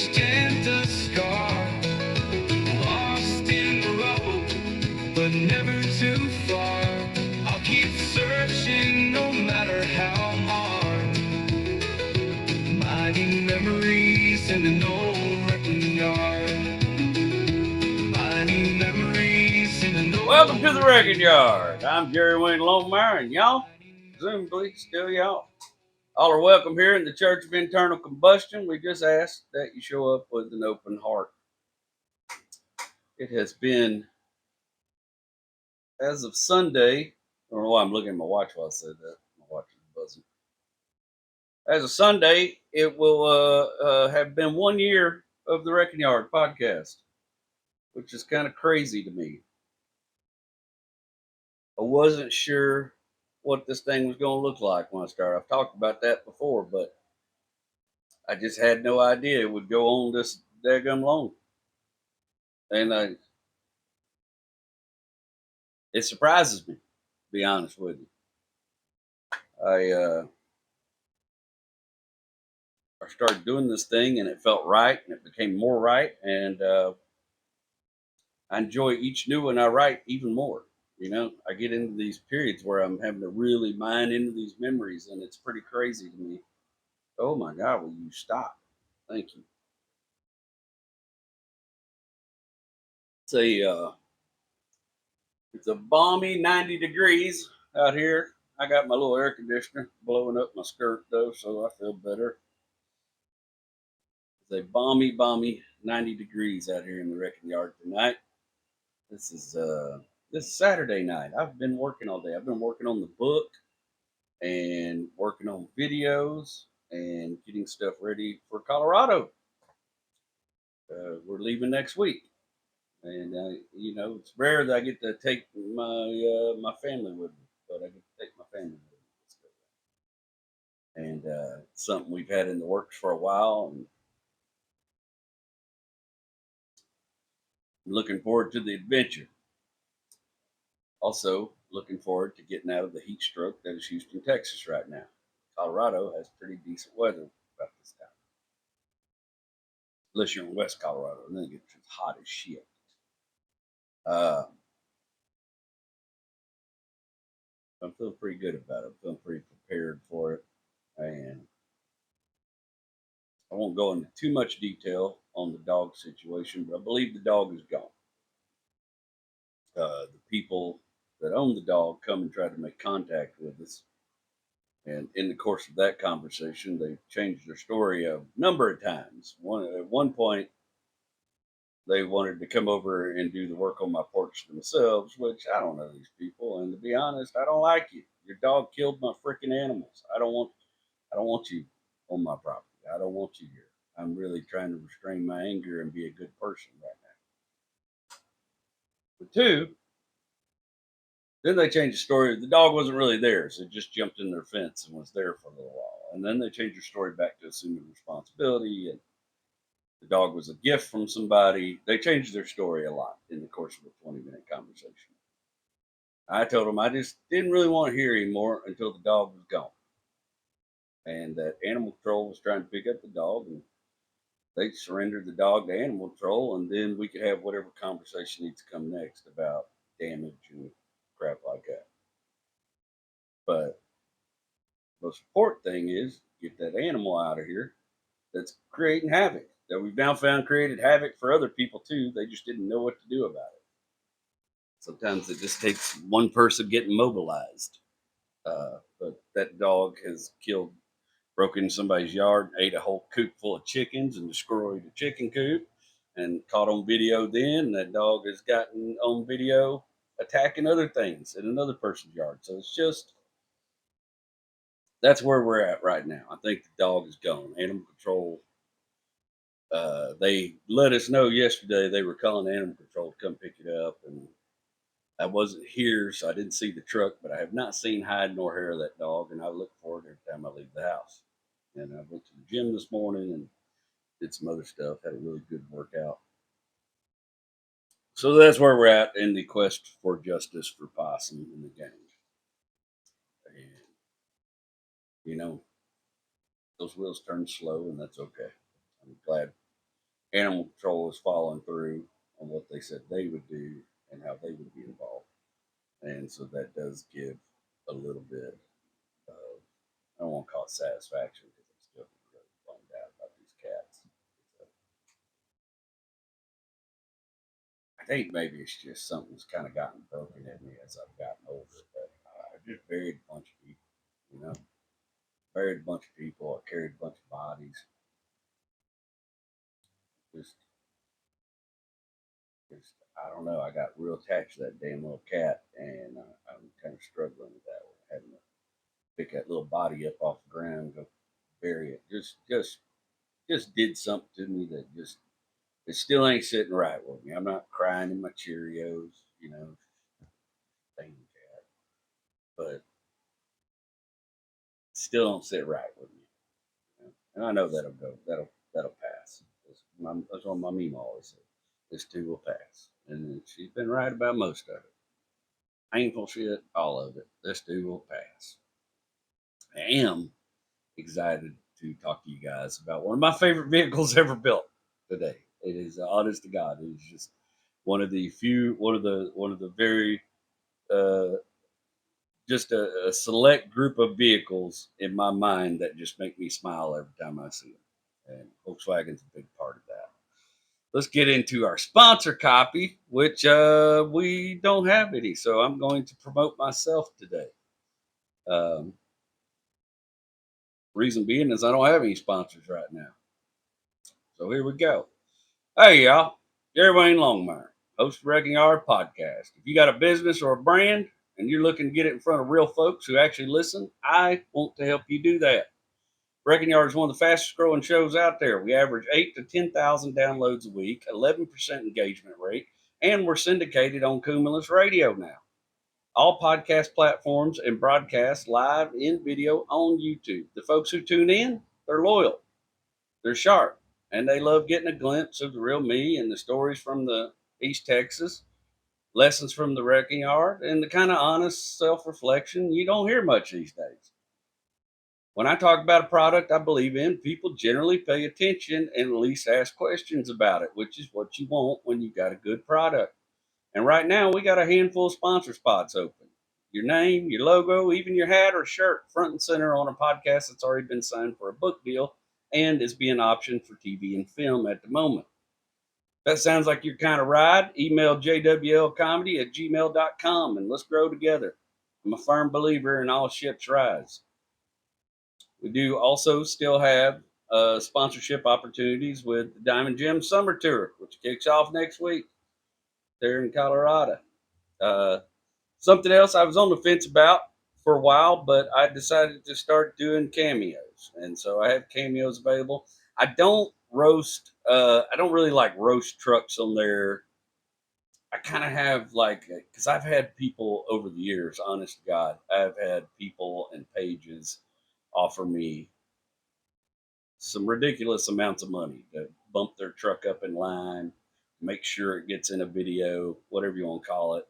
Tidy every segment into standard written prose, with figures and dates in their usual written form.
scratched and a scar, lost in the rubble, but never too far. I'll keep searching no matter how hard. Mining memories in an old wrecking yard. Mining memories in an old. Welcome to the Wrecking Yard. I'm Jerry Wayne Longmire, and y'all, presumably still y'all, all are welcome here in the Church of Internal Combustion. We just ask that you show up with an open heart. It has been, as of Sunday, I don't know why I'm looking at my watch while I said that. My watch is buzzing. As of Sunday, it will have been 1 year of the Wrecking Yard podcast, which is kind of crazy to me. I wasn't sure what this thing was going to look like when I started. I've talked about that before, but I just had no idea it would go on this daggum long. And it surprises me, to be honest with you. I started doing this thing and it felt right and it became more right. And I enjoy each new one I write even more. You know, I get into these periods where I'm having to really mine into these memories and it's pretty crazy to me. Oh my God, will you stop? Thank you. It's a balmy 90 degrees out here. I got my little air conditioner blowing up my skirt though, so I feel better. It's a balmy 90 degrees out here in the wrecking yard tonight. This is Saturday night. I've been working all day. I've been working on the book and working on videos and getting stuff ready for Colorado. We're leaving next week. And you know, it's rare that I get to take my family with me, but I get to take my family with me. And it's something we've had in the works for a while, and I'm looking forward to the adventure. Also, looking forward to getting out of the heat stroke that is Houston, Texas right now. Colorado has pretty decent weather about this time, unless you're in West Colorado, and then it gets hot as shit. Uh, I'm feeling pretty good about it. I'm feeling pretty prepared for it, and I won't go into too much detail on the dog situation, but I believe the dog is gone. The people that own the dog come and try to make contact with us. And in the course of that conversation, they changed their story a number of times. At one point, they wanted to come over and do the work on my porch themselves, which I don't know these people. And to be honest, I don't like you. Your dog killed my freaking animals. I don't want you on my property. I don't want you here. I'm really trying to restrain my anger and be a good person right now. But two, then they changed the story. The dog wasn't really theirs. It just jumped in their fence and was there for a little while. And then they changed their story back to assuming responsibility and the dog was a gift from somebody. They changed their story a lot in the course of a 20-minute conversation. I told them I just didn't really want to hear anymore until the dog was gone. And that animal control was trying to pick up the dog and they surrendered the dog to animal control, and then we could have whatever conversation needs to come next about damage and crap like that. But the most important thing is get that animal out of here that's creating havoc. That we've now found created havoc for other people too. They just didn't know what to do about it. Sometimes it just takes one person getting mobilized. But that dog has broken somebody's yard, ate a whole coop full of chickens, and destroyed a chicken coop, and caught on video. Then that dog has gotten on video attacking other things in another person's yard. So it's just that's where we're at right now. I think the dog is gone. Animal control. They let us know yesterday they were calling animal control to come pick it up, and I wasn't here, so I didn't see the truck, but I have not seen hide nor hair of that dog, and I look forward every time I leave the house. And I went to the gym this morning and did some other stuff, had a really good workout. So that's where we're at in the quest for justice for Possum in the gang. And, you know, those wheels turn slow, and that's okay. I'm glad animal control is following through on what they said they would do and how they would be involved. And so that does give a little bit of, I don't want to call it satisfaction because I'm still really bummed out about these cats. I think maybe it's just something's kind of gotten broken in me as I've gotten older. But I just buried a bunch of people, you know, buried a bunch of people. I carried a bunch of bodies. Just, just, I don't know. I got real attached to that damn little cat, and I'm kind of struggling with that one. Having to pick that little body up off the ground, and go bury it. Just did something to me that just it still ain't sitting right with me. I'm not crying in my Cheerios, you know, thing cat, but still don't sit right with me. You know? And I know that'll go. That'll pass. That's what my mom always said. This too will pass, and she's been right about most of it. Painful shit, all of it. This too will pass. I am excited to talk to you guys about one of my favorite vehicles ever built today. It is honest to God. It is just one of the very, uh, just a select group of vehicles in my mind that just make me smile every time I see them. And Volkswagen's a big part of that. Let's get into our sponsor copy, which we don't have any. So I'm going to promote myself today. Um, reason being is I don't have any sponsors right now. So here we go. Hey, y'all. Jerry Wayne Longmire, host of Wrecking Yard Podcast. If you got a business or a brand and you're looking to get it in front of real folks who actually listen, I want to help you do that. Wrecking Yard is one of the fastest growing shows out there. We average 8 to 10,000 downloads a week, 11% engagement rate, and we're syndicated on Cumulus Radio now. All podcast platforms and broadcast live in video on YouTube. The folks who tune in, they're loyal. They're sharp, and they love getting a glimpse of the real me and the stories from the East Texas, lessons from the wrecking yard, and the kind of honest self-reflection you don't hear much these days. When I talk about a product I believe in, people generally pay attention and at least ask questions about it, which is what you want when you got a good product. And right now, we got a handful of sponsor spots open. Your name, your logo, even your hat or shirt, front and center on a podcast that's already been signed for a book deal and is being optioned for TV and film at the moment. That sounds like your kind of ride. Email jwlcomedy@gmail.com and let's grow together. I'm a firm believer in all ships rise. We do also still have sponsorship opportunities with the Diamond Gem Summer Tour, which kicks off next week there in Colorado. Uh, Something else I was on the fence about for a while, but I decided to start doing cameos, and so I have cameos available. I don't roast. I don't really like roast trucks on there. I kind of have like because I've had people over the years. Honest to God, I've had people and pages offer me some ridiculous amounts of money to bump their truck up in line, make sure it gets in a video, whatever you want to call it.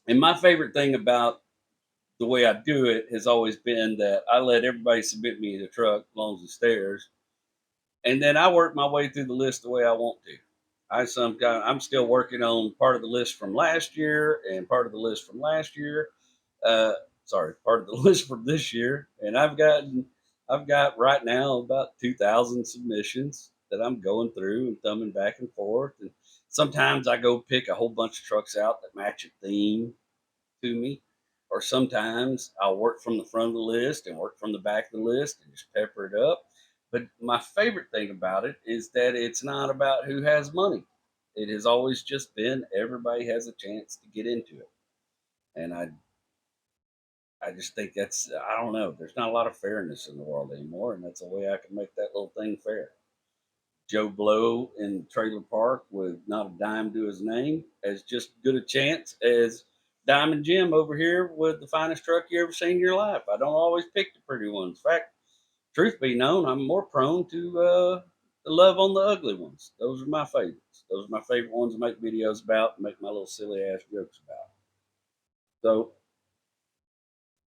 And my favorite thing about the way I do it has always been that I let everybody submit me the truck as long as it's theirs, and then I work my way through the list the way I want to. I'm still working on part of the list from last year and part of the list from last year. Uh, part of the list from this year, and I've got right now about 2,000 submissions that I'm going through and thumbing back and forth. And sometimes I go pick a whole bunch of trucks out that match a theme to me. Or sometimes I'll work from the front of the list and work from the back of the list and just pepper it up. But my favorite thing about it is that it's not about who has money. It has always just been everybody has a chance to get into it. And I just think I don't know, there's not a lot of fairness in the world anymore. And that's a way I can make that little thing fair. Joe Blow in Trailer Park with not a dime to his name as just good a chance as Diamond Jim over here with the finest truck you ever seen in your life. I don't always pick the pretty ones. In fact, truth be known, I'm more prone to love on the ugly ones. Those are my favorites. Those are my favorite ones to make videos about and make my little silly ass jokes about. So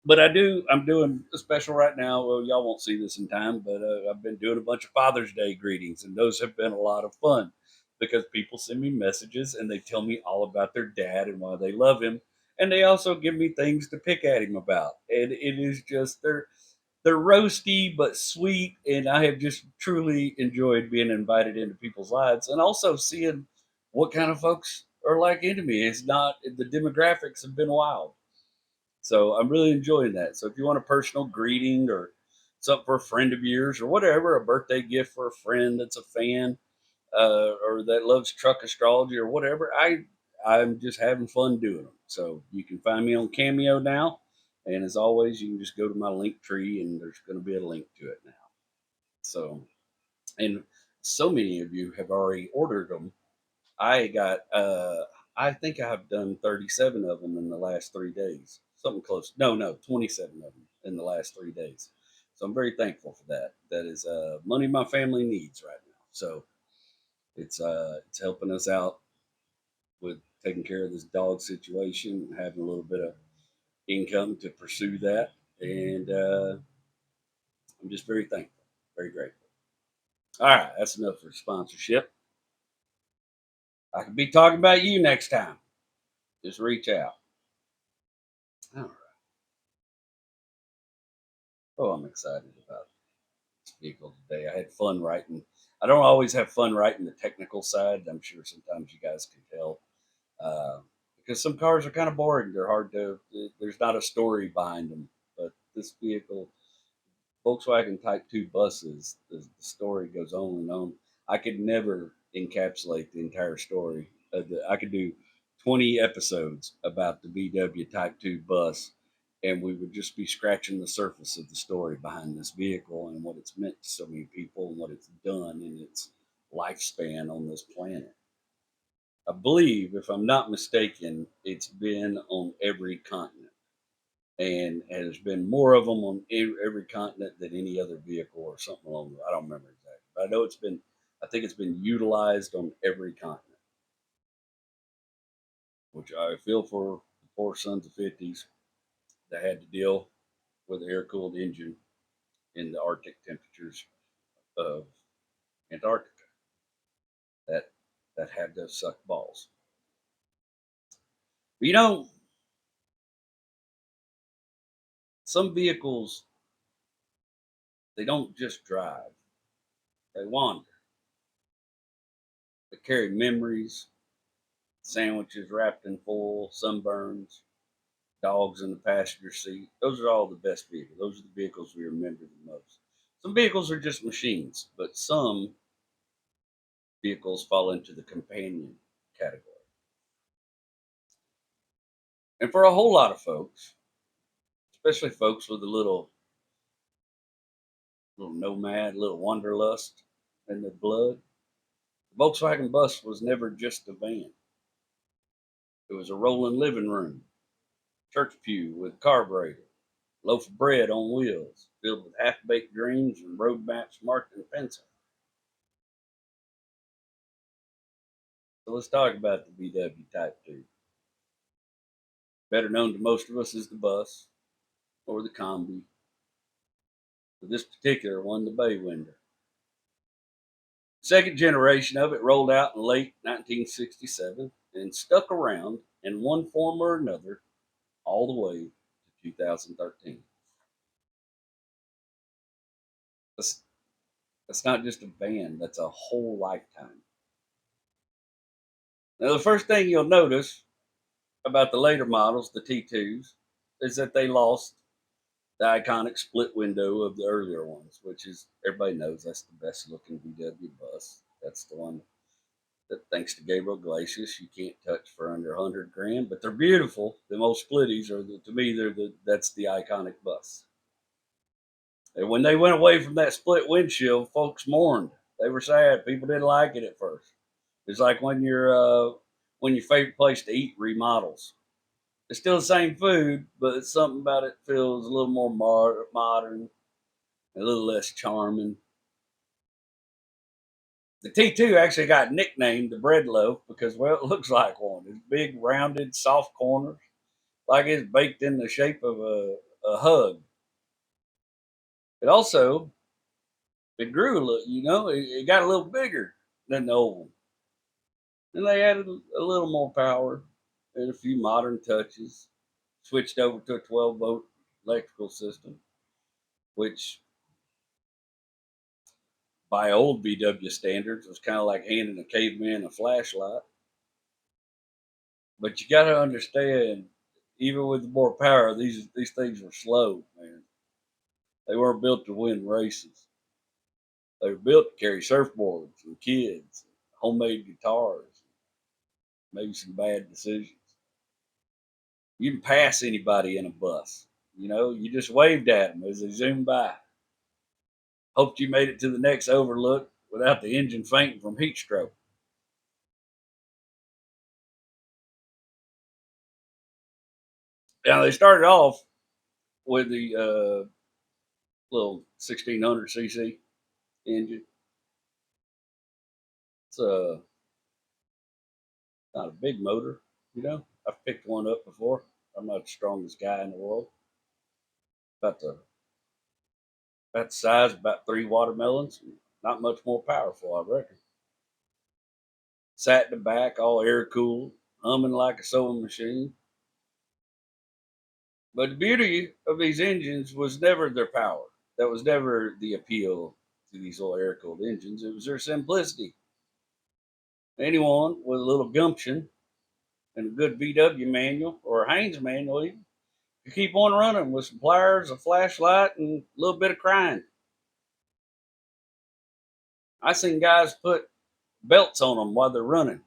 But I'm doing a special right now. Well, y'all won't see this in time, but I've been doing a bunch of Father's Day greetings, and those have been a lot of fun because people send me messages and they tell me all about their dad and why they love him, and they also give me things to pick at him about, and it is just they're roasty but sweet, and I have just truly enjoyed being invited into people's lives and also seeing what kind of folks are like into me. It's not the demographics have been wild, so I'm really enjoying that. So if you want a personal greeting or something for a friend of yours or whatever, a birthday gift for a friend that's a fan or that loves truck astrology or whatever, I'm just having fun doing them. So you can find me on Cameo now, and as always, you can just go to my link tree and there's going to be a link to it now. So and so many of you have already ordered them. I got I think I've done 37 of them in the last 3 days. Something close. No, 27 of them in the last 3 days. So I'm very thankful for that. That is money my family needs right now. So it's helping us out with taking care of this dog situation and having a little bit of income to pursue that. And I'm just very thankful, very grateful. All right, that's enough for sponsorship. I could be talking about you next time. Just reach out. All right. Oh, I'm excited about this vehicle today. I had fun writing. I don't always have fun writing the technical side. I'm sure sometimes you guys can tell uh, because some cars are kind of boring. They're hard to. There's not a story behind them. But this vehicle, Volkswagen Type 2 buses, the story goes on and on. I could never encapsulate the entire story. I could do 20 episodes about the VW Type 2 bus, and we would just be scratching the surface of the story behind this vehicle and what it's meant to so many people and what it's done in its lifespan on this planet. I believe, if I'm not mistaken, it's been on every continent and there's been more of them on every continent than any other vehicle or something along. I don't remember exactly, but I know it's been. I think it's been utilized on every continent, which I feel for the poor sons of fifties that had to deal with an air-cooled engine in the Arctic temperatures of Antarctica. That that had to suck balls. But some vehicles they don't just drive; they wander. They carry memories, sandwiches wrapped in foil, sunburns, dogs in the passenger seat. Those are all the best vehicles. Those are the vehicles we remember the most. Some vehicles are just machines, but some vehicles fall into the companion category. And for a whole lot of folks, especially folks with a little nomad, little wanderlust in their blood, the Volkswagen bus was never just a van. It was a rolling living room, church pew with carburetor, loaf of bread on wheels, filled with half-baked dreams and road maps marked in pencil. So let's talk about the VW Type 2. Better known to most of us as the bus or the combi. But this particular one, the bay window. Second generation of it rolled out in late 1967 and stuck around in one form or another all the way to 2013. That's, that's not just a van, that's a whole lifetime. Now, the first thing you'll notice about the later models, the T2s, is that they lost the iconic split window of the earlier ones, which is everybody knows that's the best looking VW bus. That's the one that, thanks to Gabriel Glacius, you can't touch for under 100 grand. But they're beautiful. The most splitties are to me that's the iconic bus. And when they went away from that split windshield, folks mourned. They were sad. People didn't like it at first. It's like when your favorite place to eat remodels. It's still the same food, but it's something about it feels a little more modern, a little less charming. The T2 actually got nicknamed the bread loaf because, well, it looks like one. It's big, rounded, soft corners, like it's baked in the shape of a hug. It also it grew a little, it got a little bigger than the old one. And they added a little more power and a few modern touches. Switched over to a 12-volt electrical system, which by old VW standards was kind of like handing a caveman a flashlight. But you got to understand, even with more power, these things were slow, man. They weren't built to win races. They were built to carry surfboards and kids, homemade guitars, maybe some bad decisions. You can pass anybody in a bus. You just waved at them as they zoomed by. Hoped you made it to the next overlook without the engine fainting from heat stroke. Now they started off with the little 1600cc engine. It's not a big motor, I've picked one up before. I'm not the strongest guy in the world. About the about the size of about 3 watermelons. Not much more powerful, I reckon. Sat in the back, all air cooled, humming like a sewing machine. But the beauty of these engines was never their power. That was never the appeal to these little air cooled engines. It was their simplicity. Anyone with a little gumption and a good VW manual or a Haynes manual even could keep on running with some pliers, a flashlight, and a little bit of crying. I seen guys put belts on them while they're running.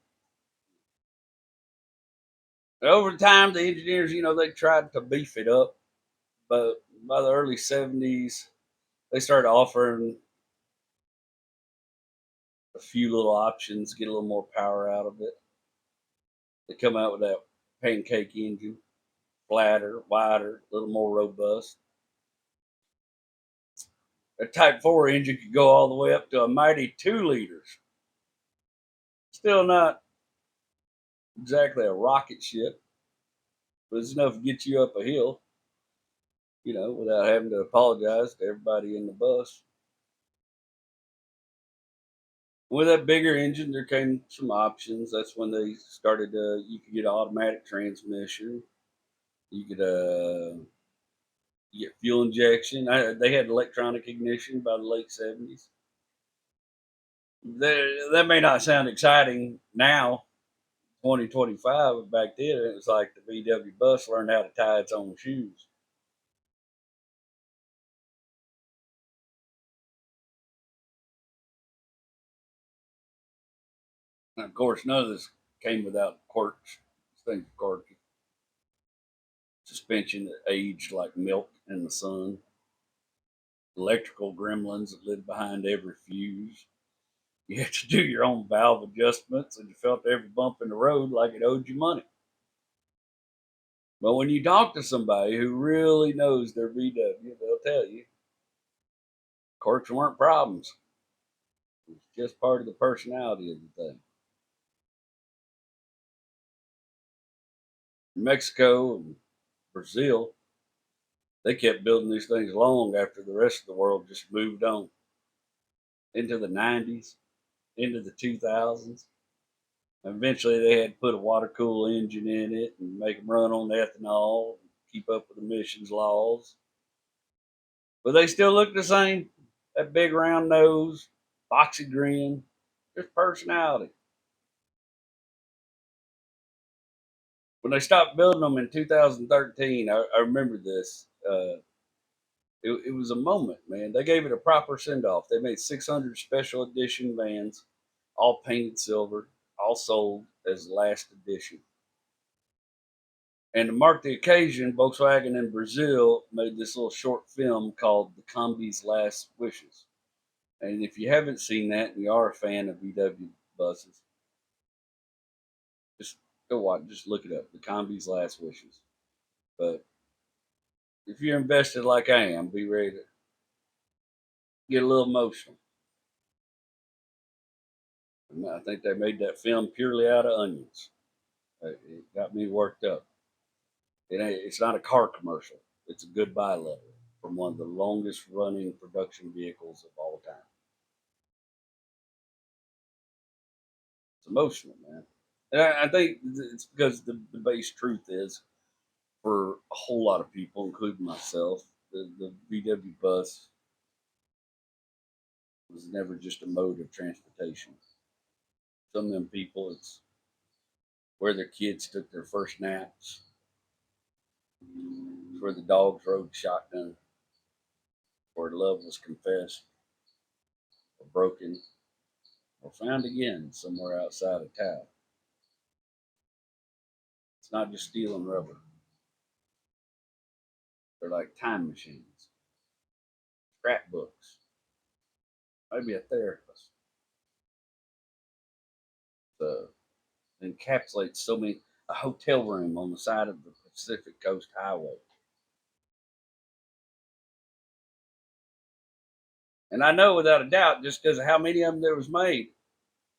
And over time, the engineers, they tried to beef it up, but by the early 70s, they started offering a few little options, get a little more power out of it. They come out with that pancake engine, flatter, wider, a little more robust. A Type 4 engine could go all the way up to a mighty 2 liters. Still not exactly a rocket ship, but it's enough to get you up a hill, without having to apologize to everybody in the bus. With that bigger engine, there came some options. That's when they started. You could get automatic transmission. You could get fuel injection. They had electronic ignition by the late 70s. That may not sound exciting now, 2025, but back then it was like the VW bus learned how to tie its own shoes. And of course, none of this came without quirks. Things quirky. Suspension that aged like milk in the sun. Electrical gremlins that lived behind every fuse. You had to do your own valve adjustments, and you felt every bump in the road like it owed you money. But when you talk to somebody who really knows their VW, they'll tell you quirks weren't problems. It's just part of the personality of the thing. In Mexico and Brazil, they kept building these things long after the rest of the world just moved on into the 90s, into the 2000s. Eventually, they had to put a water cooled engine in it and make them run on ethanol, and keep up with emissions laws. But they still look the same. That big round nose, boxy grin, just personality. When they stopped building them in 2013, I remember this. It was a moment, man. They gave it a proper send off. They made 600 special edition vans, all painted silver, all sold as last edition. And to mark the occasion, Volkswagen in Brazil made this little short film called The Combi's Last Wishes. And if you haven't seen that and you are a fan of VW buses, just go watch, just look it up. The Combi's Last Wishes. But if you're invested like I am, be ready to get a little emotional. And I think they made that film purely out of onions. It got me worked up. It's not a car commercial. It's a goodbye letter from one of the longest running production vehicles of all time. It's emotional, man. And I think it's because the base truth is, for a whole lot of people, including myself, the VW bus was never just a mode of transportation. Some of them people, it's where their kids took their first naps, it's where the dogs rode shotgun, where love was confessed, or broken, or found again somewhere outside of town. It's not just steel and rubber. They're like time machines, scrapbooks, maybe a therapist. Uh, encapsulates so many, a hotel room on the side of the Pacific Coast Highway. And I know without a doubt, just because of how many of them there was made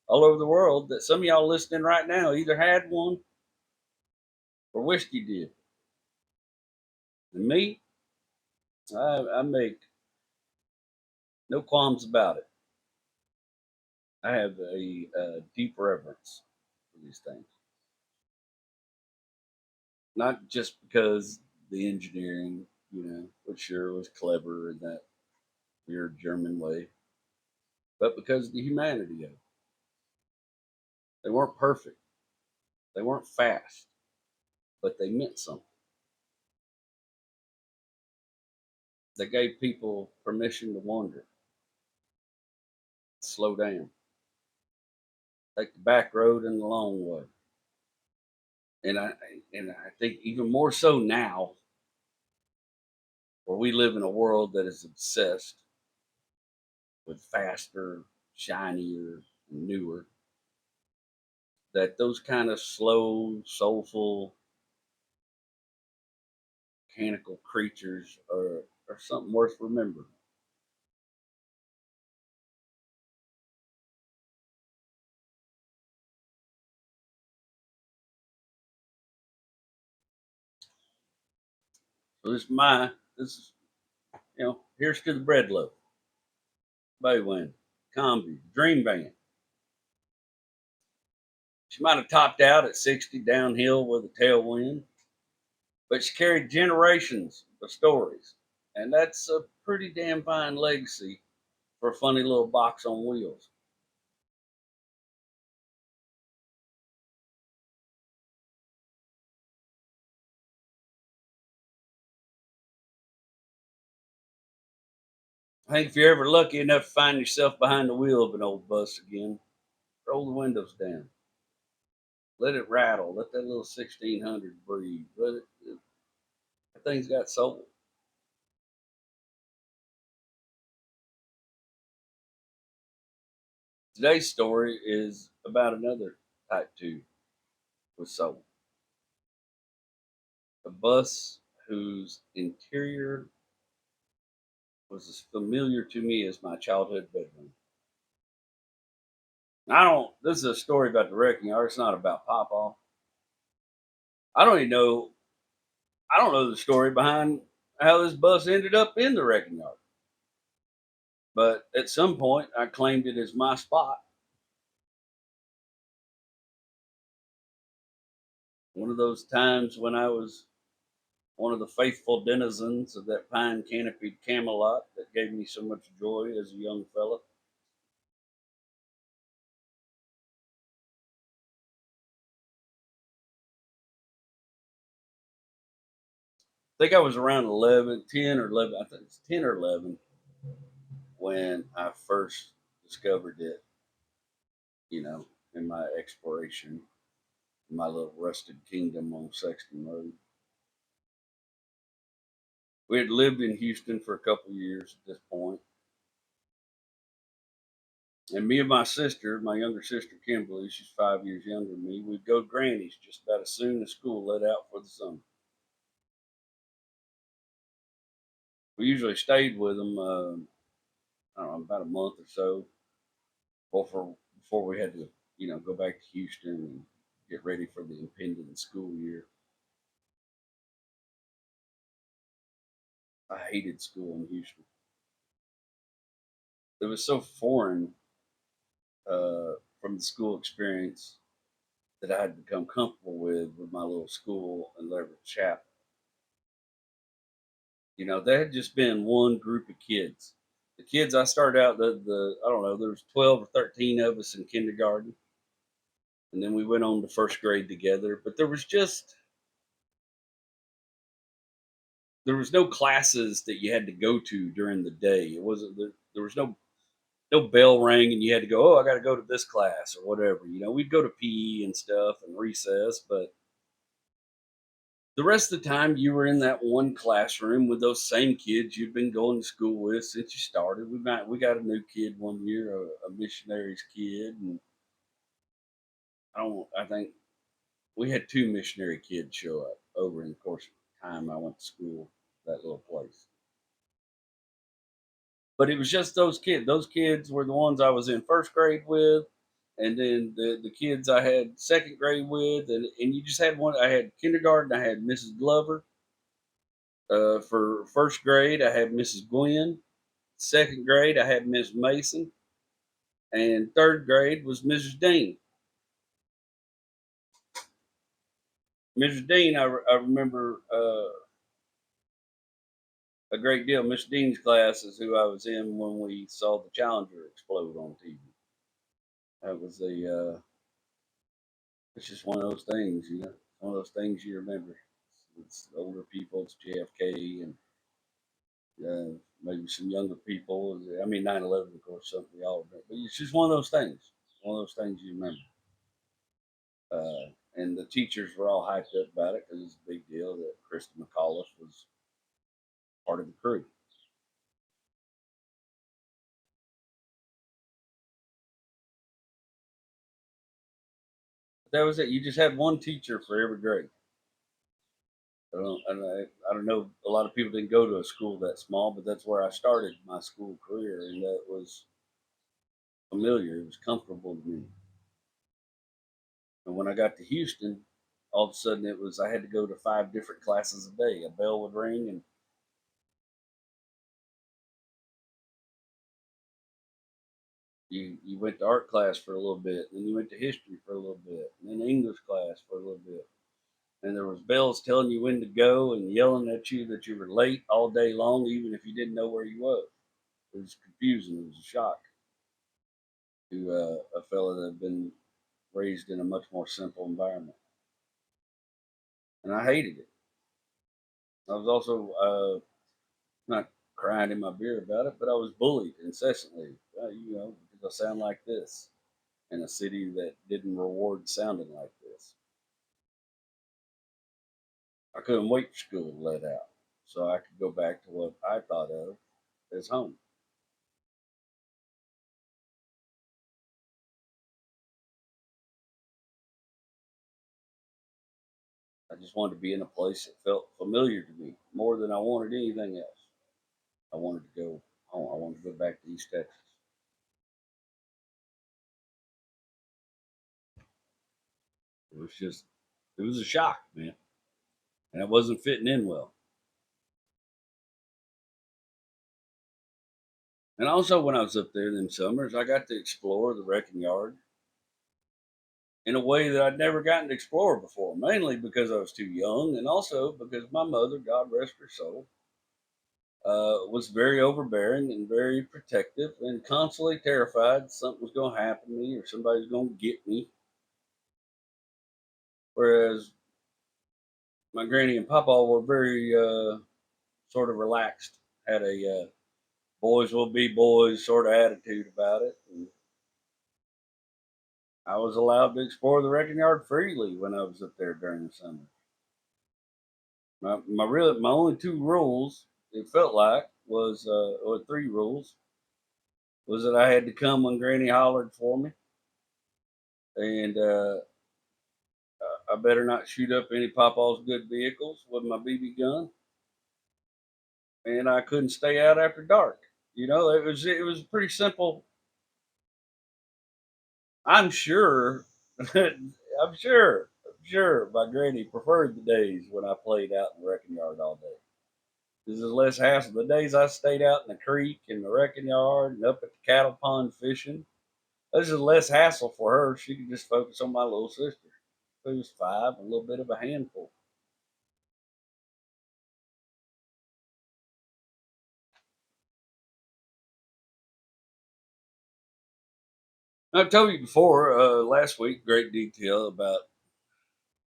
all over the world, that some of y'all listening right now either had one or wished you did. And me, I make no qualms about it. I have a deep reverence for these things. Not just because the engineering, which sure was clever in that weird German way, but because of the humanity of it. They weren't perfect, they weren't fast, but they meant something. They gave people permission to wander, slow down, take the back road and the long way. And I think even more so now, where we live in a world that is obsessed with faster, shinier, and newer, that those kind of slow, soulful, mechanical creatures are something worth remembering. So this is here's to the bread loaf, Baywind, Combi, Dream Van. She might have topped out at 60 downhill with a tailwind, but she carried generations of stories. And that's a pretty damn fine legacy for a funny little box on wheels. I think if you're ever lucky enough to find yourself behind the wheel of an old bus again, roll the windows down. Let it rattle. Let that little 1600 breathe. That thing's got soul. Today's story is about another Type 2 with soul. A bus whose interior was as familiar to me as my childhood bedroom. This is a story about the wrecking yard. It's not about Papa. I don't even know, I don't know the story behind how this bus ended up in the wrecking yard. But at some point, I claimed it as my spot. One of those times when I was one of the faithful denizens of that pine canopied Camelot that gave me so much joy as a young fella. I think I was around 11, 10 or 11, I think it's 10 or 11 when I first discovered it, you know, in my exploration, in my little rusted kingdom on Sexton Road. We had lived in Houston for a couple of years at this point, and me and my sister, my younger sister Kimberly, she's 5 years younger than me, we'd go to Granny's just about as soon as school let out for the summer. We usually stayed with them, I don't know, about a month or so before we had to, go back to Houston and get ready for the impending school year. I hated school in Houston. It was so foreign from the school experience that I had become comfortable with my little school in Leverett Chapel. There had just been one group of kids. The kids I started out the I don't know, there was 12 or 13 of us in kindergarten, and then we went on to first grade together. But there was no classes that you had to go to during the day. It wasn't there was no bell rang and you had to go, oh, I got to go to this class or whatever. We'd go to PE and stuff and recess, but the rest of the time you were in that one classroom with those same kids you've been going to school with since you started. We got a new kid one year, a missionary's kid, and I think we had two missionary kids show up over in the course of the time I went to school, that little place. But it was just those kids. Those kids were the ones I was in first grade with, and then the kids I had second grade with, and you just had one. I had kindergarten. I had Mrs. Glover. For first grade, I had Mrs. Gwen. Second grade, I had Miss Mason, and third grade was Mrs. Dean. Mrs. Dean, I remember a great deal. Miss Dean's class is who I was in when we saw the Challenger explode on TV. That was it's just one of those things. One of those things you remember. It's older people, it's JFK, and maybe some younger people. I mean, 9/11, of course, something we all remember. But it's just one of those things. One of those things you remember. And the teachers were all hyped up about it because it's a big deal that Krista McAuliffe was part of the crew. But that was it. You just had one teacher for every grade. I don't know. A lot of people didn't go to a school that small, but that's where I started my school career, and that was familiar. It was comfortable to me. And when I got to Houston, all of a sudden I had to go to 5 different classes a day. A bell would ring, and you went to art class for a little bit, then you went to history for a little bit, and then English class for a little bit. And there was bells telling you when to go and yelling at you that you were late all day long, even if you didn't know where you was. It was confusing. It was a shock to a fella that had been raised in a much more simple environment, and I hated it. I was also not crying in my beer about it, but I was bullied incessantly. Because I sound like this in a city that didn't reward sounding like this. I couldn't wait for school to let out so I could go back to what I thought of as home. I just wanted to be in a place that felt familiar to me more than I wanted anything else. I wanted to go home. I wanted to go back to East Texas. It was a shock, man. And I wasn't fitting in well. And also, when I was up there in summers, I got to explore the wrecking yard in a way that I'd never gotten to explore before, mainly because I was too young, and also because my mother, God rest her soul, was very overbearing and very protective and constantly terrified something was going to happen to me or somebody's going to get me. Whereas my granny and papa were very sort of relaxed, had a boys will be boys sort of attitude about it. And I was allowed to explore the wrecking yard freely when I was up there during the summer. My only 2 rules, it felt like, was or 3 rules, was that I had to come when Granny hollered for me, and I better not shoot up any Papa's good vehicles with my BB gun, and I couldn't stay out after dark. It was pretty simple. I'm sure, I'm sure my Granny preferred the days when I played out in the wrecking yard all day. This is less hassle. The days I stayed out in the creek and the wrecking yard and up at the cattle pond fishing, this is less hassle for her. She could just focus on my little sister, who's 5, a little bit of a handful. I told you before last week, great detail about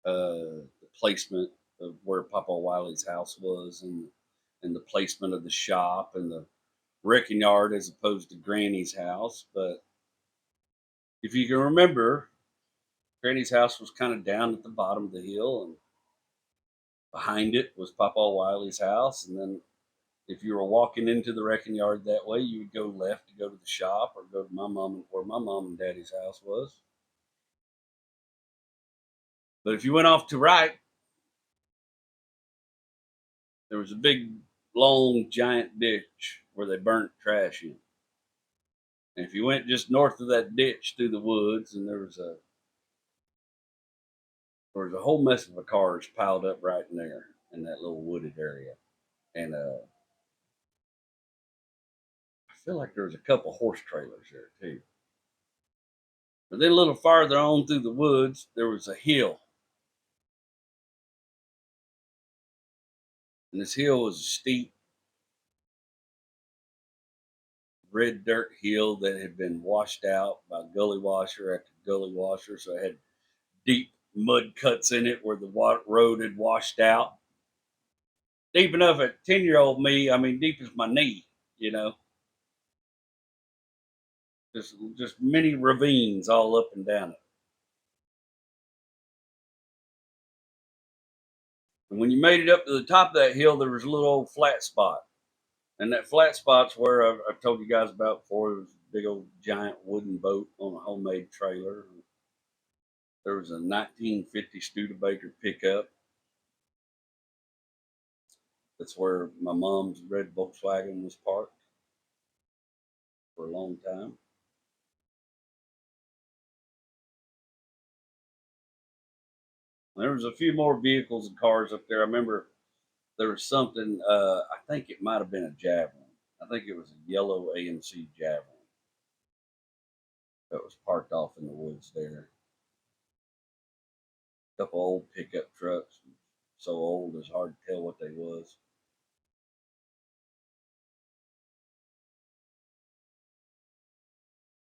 the placement of where Papa Wiley's house was, and the placement of the shop and the wrecking yard as opposed to Granny's house. But if you can remember, Granny's house was kind of down at the bottom of the hill, and behind it was Papa Wiley's house. And then if you were walking into the wrecking yard that way, you would go left to go to the shop or go to where my mom and daddy's house was. But if you went off to right, there was a big, long, giant ditch where they burnt trash in. And if you went just north of that ditch through the woods, and there was a whole mess of cars piled up right in there in that little wooded area. And I feel like there was a couple horse trailers there too. But then a little farther on through the woods, there was a hill. And this hill was a steep, red dirt hill that had been washed out by gully washer after gully washer. So it had deep mud cuts in it where the road had washed out. Deep enough at 10-year-old me, I mean, deep as my knee, you know. Just many ravines all up and down it. And when you made it up to the top of that hill, there was a little old flat spot. And that flat spot's where I've told you guys about before. There was a big old giant wooden boat on a homemade trailer. There was a 1950 Studebaker pickup. That's where my mom's red Volkswagen was parked for a long time. There was a few more vehicles and cars up there. I remember there was something. I think it might have been a Javelin. I think it was a yellow AMC Javelin that was parked off in the woods there. A couple old pickup trucks, so old it's hard to tell what they was.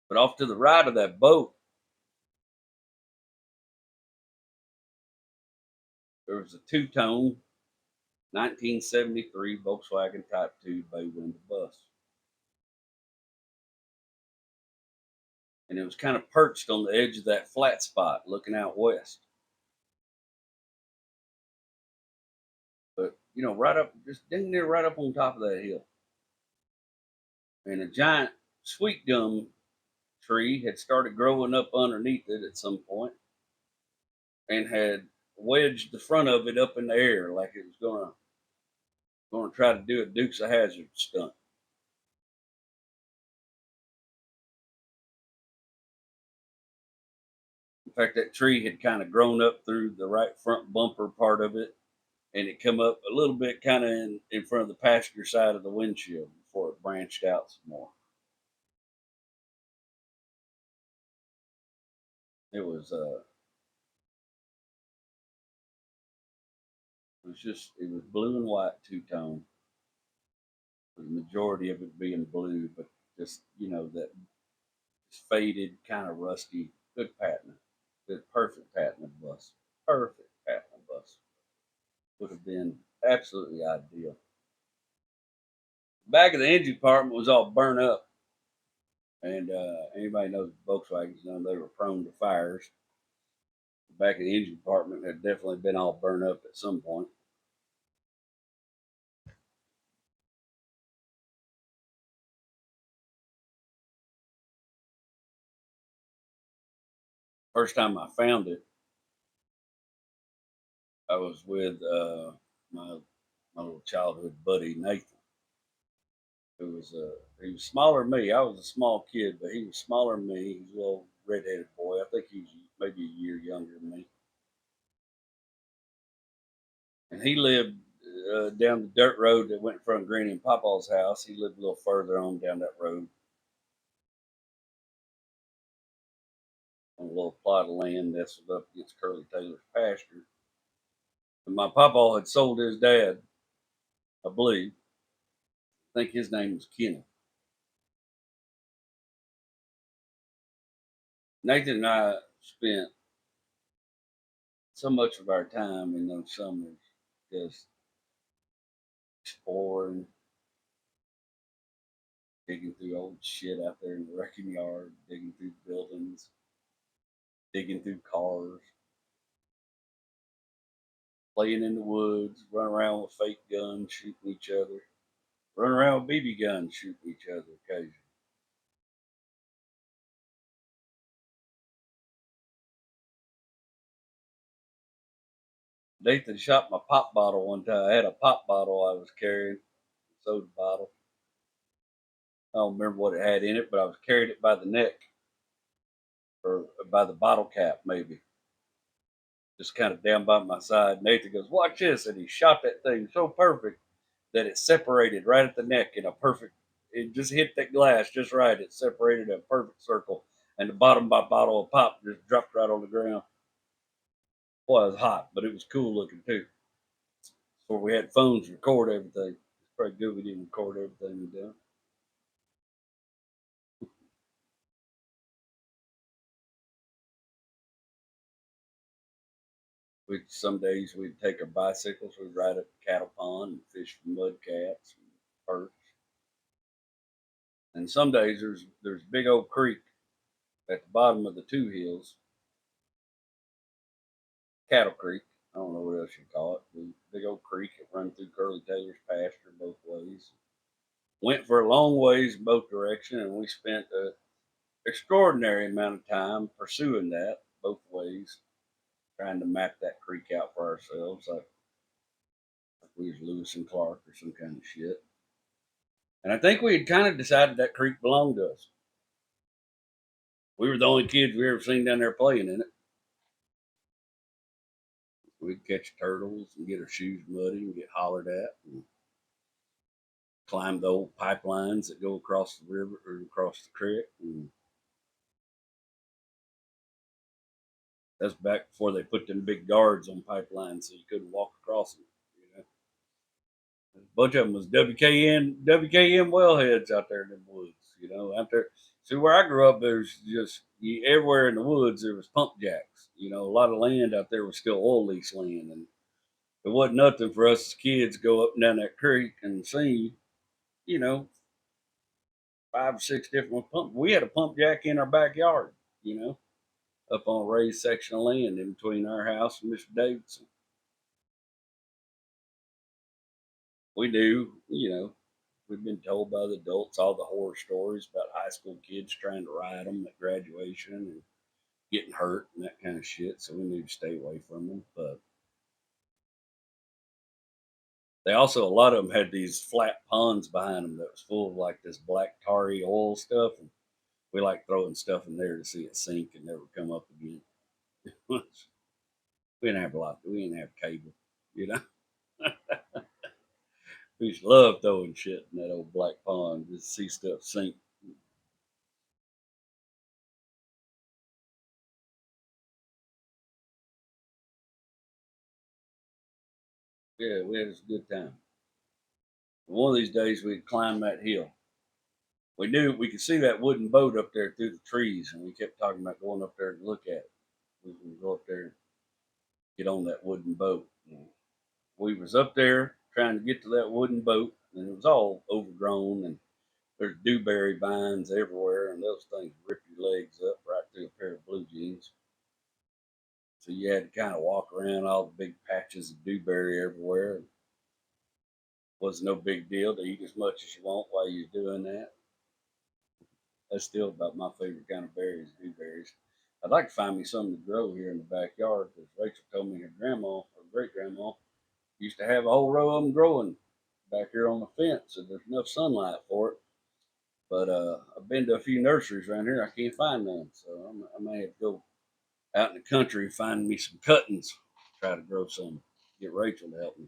But off to the right of that boat, there was a two-tone 1973 Volkswagen Type 2 bay window bus. And it was kind of perched on the edge of that flat spot looking out west. But, right up, just dang near right up on top of that hill. And a giant sweet gum tree had started growing up underneath it at some point and had wedged the front of it up in the air like it was going to try to do a Dukes of Hazzard stunt. In fact, that tree had kind of grown up through the right front bumper part of it, and it come up a little bit kind of in front of the passenger side of the windshield before it branched out some more. It was blue and white two-tone, the majority of it being blue, but just that faded, kind of rusty, good patina, good perfect patina bus, perfect patina bus would have been absolutely ideal. The back of the engine compartment was all burnt up, and anybody knows Volkswagens know they were prone to fires. The back of the engine compartment had definitely been all burnt up at some point. First time I found it, I was with my little childhood buddy Nathan, he was smaller than me. I was a small kid, but he was smaller than me. He was a little redheaded boy. I think he was maybe a year younger than me, and he lived down the dirt road that went from Granny and Papa's house. He lived a little further on down that road on a little plot of land nestled up against Curly Taylor's pasture. And my Papa had sold his dad, I believe. I think his name was Kenny. Nathan and I spent so much of our time in those summers just exploring, digging through old shit out there in the wrecking yard, digging through buildings, digging through cars, playing in the woods, running around with fake guns, shooting each other, running around with BB guns, shooting each other occasionally. Nathan shot my pop bottle one time. I had a pop bottle I was carrying, a soda bottle. I don't remember what it had in it, but I was carrying it by the neck or by the bottle cap, maybe. Just kind of down by my side. Nathan goes, "Watch this." And he shot that thing so perfect that it separated right at the neck in a perfect, it just hit that glass just right. It separated a perfect circle. And the bottom of my bottle of pop just dropped right on the ground. Boy, it was hot, but it was cool looking too. So we had phones record everything. It's probably good we didn't record everything we done. We some days we'd take our bicycles, we'd ride up the cattle pond and fish for mudcats and perch. And some days there's a big old creek at the bottom of the two hills, Cattle Creek. I don't know what else you call it. The big old creek that run through Curly Taylor's pasture both ways. Went for a long ways in both directions, and we spent an extraordinary amount of time pursuing that both ways, trying to map that creek out for ourselves, like we was Lewis and Clark or some kind of shit. And I think we had kind of decided that creek belonged to us. We were the only kids we ever seen down there playing in it. We'd catch turtles and get our shoes muddy and get hollered at and climb the old pipelines that go across the river or across the creek. And that's back before they put them big guards on pipelines so you couldn't walk across them. You know, a bunch of them was WKN wellheads out there in the woods. You know, out there. See where I grew up, there's just everywhere in the woods there was pump jacks. You know, a lot of land out there was still oil lease land, and it wasn't nothing for us as kids to go up and down that creek and see, you know, 5 or 6 different pump. We had a pump jack in our backyard. You know, up on a raised section of land in between our house and Mr. Davidson. We do, you know, we've been told by the adults all the horror stories about high school kids trying to ride them at graduation and getting hurt and that kind of shit. So we need to stay away from them. But they also, a lot of them had these flat ponds behind them that was full of like this black tarry oil stuff. And we like throwing stuff in there to see it sink and never come up again. We didn't have a lot, we didn't have cable, you know. We used to love throwing shit in that old black pond just to see stuff sink. Yeah, we had a good time. One of these days we'd climb that hill. We knew we could see that wooden boat up there through the trees, and we kept talking about going up there to look at it. We would go up there and get on that wooden boat. And we was up there trying to get to that wooden boat, and it was all overgrown, and there's dewberry vines everywhere, and those things rip your legs up right through a pair of blue jeans. So you had to kind of walk around all the big patches of dewberry everywhere. It was no big deal to eat as much as you want while you're doing that. That's still about my favorite kind of berries, dewberries. I'd like to find me something to grow here in the backyard because Rachel told me her grandma, her great grandma, used to have a whole row of them growing back here on the fence, and there's enough sunlight for it. But I've been to a few nurseries around here. I can't find none, so I may have to go out in the country and find me some cuttings. Try to grow some. Get Rachel to help me.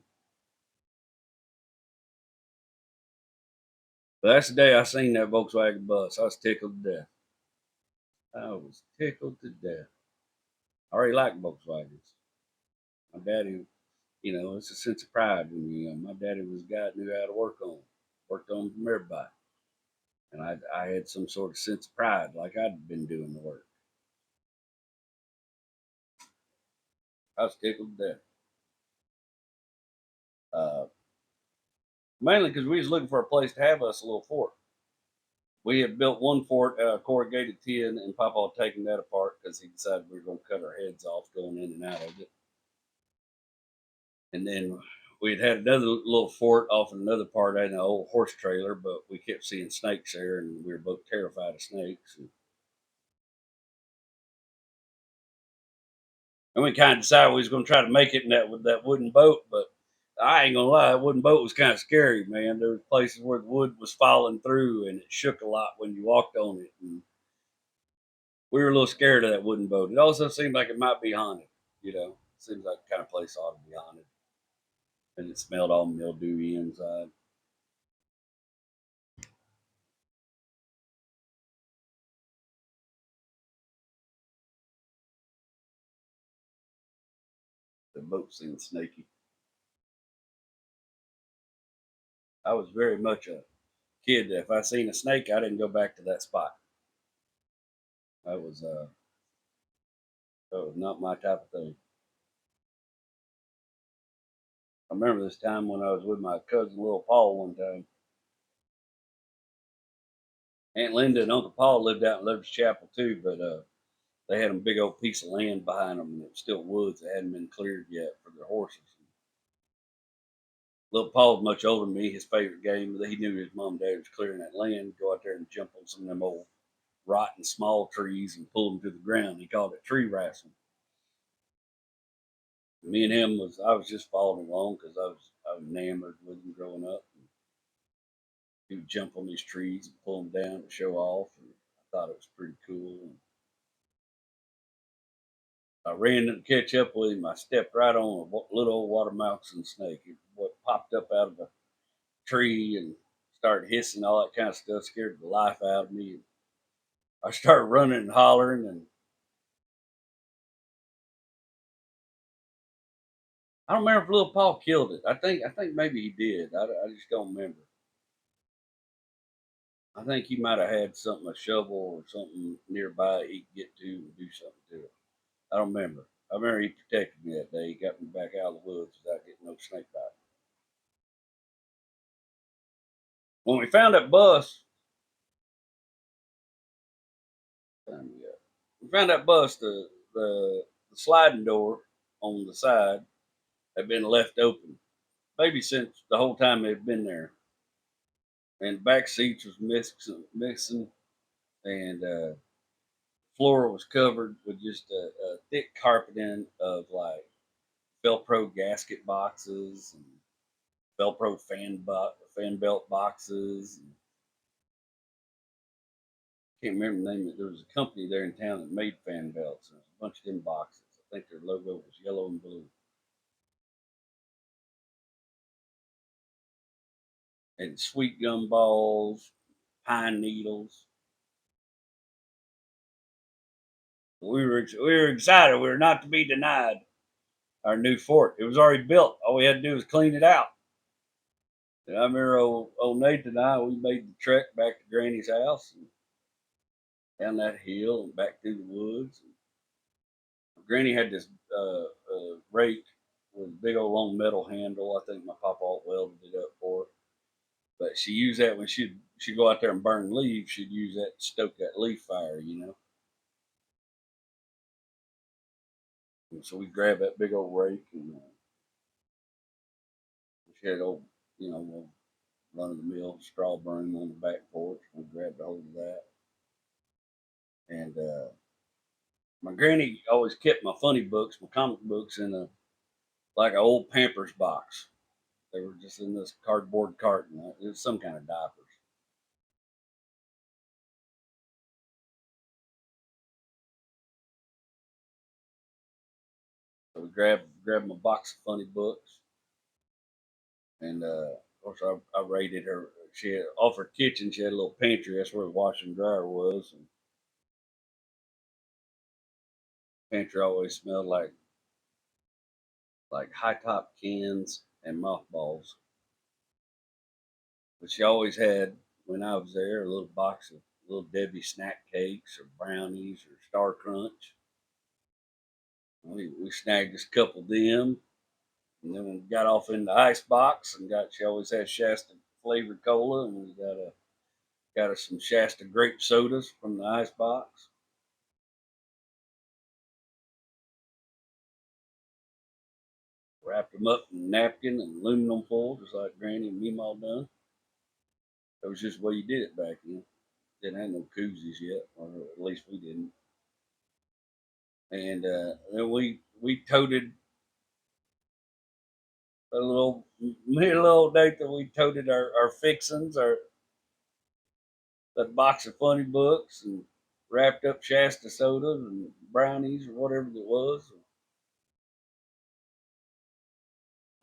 But that's the day I seen that Volkswagen bus. I was tickled to death. I was tickled to death. I already like Volkswagens. My daddy, it's a sense of pride when you my daddy was a guy that knew how to worked on from everybody. And I had some sort of sense of pride, like I'd been doing the work. I was tickled to death. Uh, Mainly because we was looking for a place to have us a little fort. We had built one fort out of corrugated tin, and Papa had taken that apart because he decided we were going to cut our heads off going in and out of it. And then we'd had another little fort off in another part in an old horse trailer, but we kept seeing snakes there, and we were both terrified of snakes. And we kind of decided we was going to try to make it in that wooden boat, but I ain't gonna lie, that wooden boat was kind of scary, man. There was places where the wood was falling through, and it shook a lot when you walked on it. And we were a little scared of that wooden boat. It also seemed like it might be haunted. Seems like the kind of place ought to be haunted. And it smelled all mildewy inside. The boat seemed snaky. I was very much a kid that if I seen a snake, I didn't go back to that spot. That was uh, that was not my type of thing. I remember this time when I was with my cousin Little Paul one time. Aunt Linda and Uncle Paul lived out in Lover's Chapel too, but they had a big old piece of land behind them, and it was still woods that hadn't been cleared yet for their horses. Little Paul was much older than me. His favorite game, he knew his mom and dad was clearing that land, go out there and jump on some of them old rotten small trees and pull them to the ground. He called it tree wrestling. Me and him I was just following along because I was enamored with him growing up. He would jump on these trees and pull them down to show off, and I thought it was pretty cool. And I ran to catch up with him. I stepped right on a little old water moccasin snake. It popped up out of a tree and started hissing, all that kind of stuff, scared the life out of me. I started running and hollering, and I don't remember if little Paul killed it. I think maybe he did. I just don't remember. I think he might have had something, a shovel or something nearby he could get to and do something to it. I don't remember. I remember he protected me that day. He got me back out of the woods without getting no snake bite. When we found that bus, we found that bus. The sliding door on the side had been left open, maybe since the whole time it had been there. And the back seats was missing, and floor was covered with just a thick carpeting of like Velcro gasket boxes and Velcro fan belt boxes. And I can't remember the name. There was a company there in town that made fan belts. And there was a bunch of them boxes. I think their logo was yellow and blue. And sweet gum balls, pine needles. We were excited. We were not to be denied our new fort. It was already built. All we had to do was clean it out. And I remember old Nathan and I, we made the trek back to Granny's house and down that hill and back through the woods. And Granny had this rake with a big old long metal handle. I think my papa welded it up for her. But she used that when she'd go out there and burn leaves. She'd use that to stoke that leaf fire. And so we grabbed that big old rake, and she had old, run of the mill straw burning on the back porch. We grabbed a hold of that. And my granny always kept my funny books, my comic books, in a like an old Pampers box. They were just in this cardboard carton. It was some kind of diapers. So we grabbed my box of funny books, and of course I rated her. she had, off her kitchen, she had a little pantry. That's where the washer and dryer was. And pantry always smelled like high top cans and mothballs. But she always had, when I was there, a little box of little Debbie snack cakes or brownies or Star Crunch. We snagged just a couple of them, and then we got off in the ice box and got. She always had Shasta flavored cola, and we got us some Shasta grape sodas from the ice box. Wrapped them up in a napkin and aluminum foil, just like Granny and Meemaw done. That was just the way you did it back then. Didn't have no koozies yet, or at least we didn't. And then we toted me and little Nathan. We toted our fixins, our that box of funny books, and wrapped up Shasta sodas and brownies or whatever it was.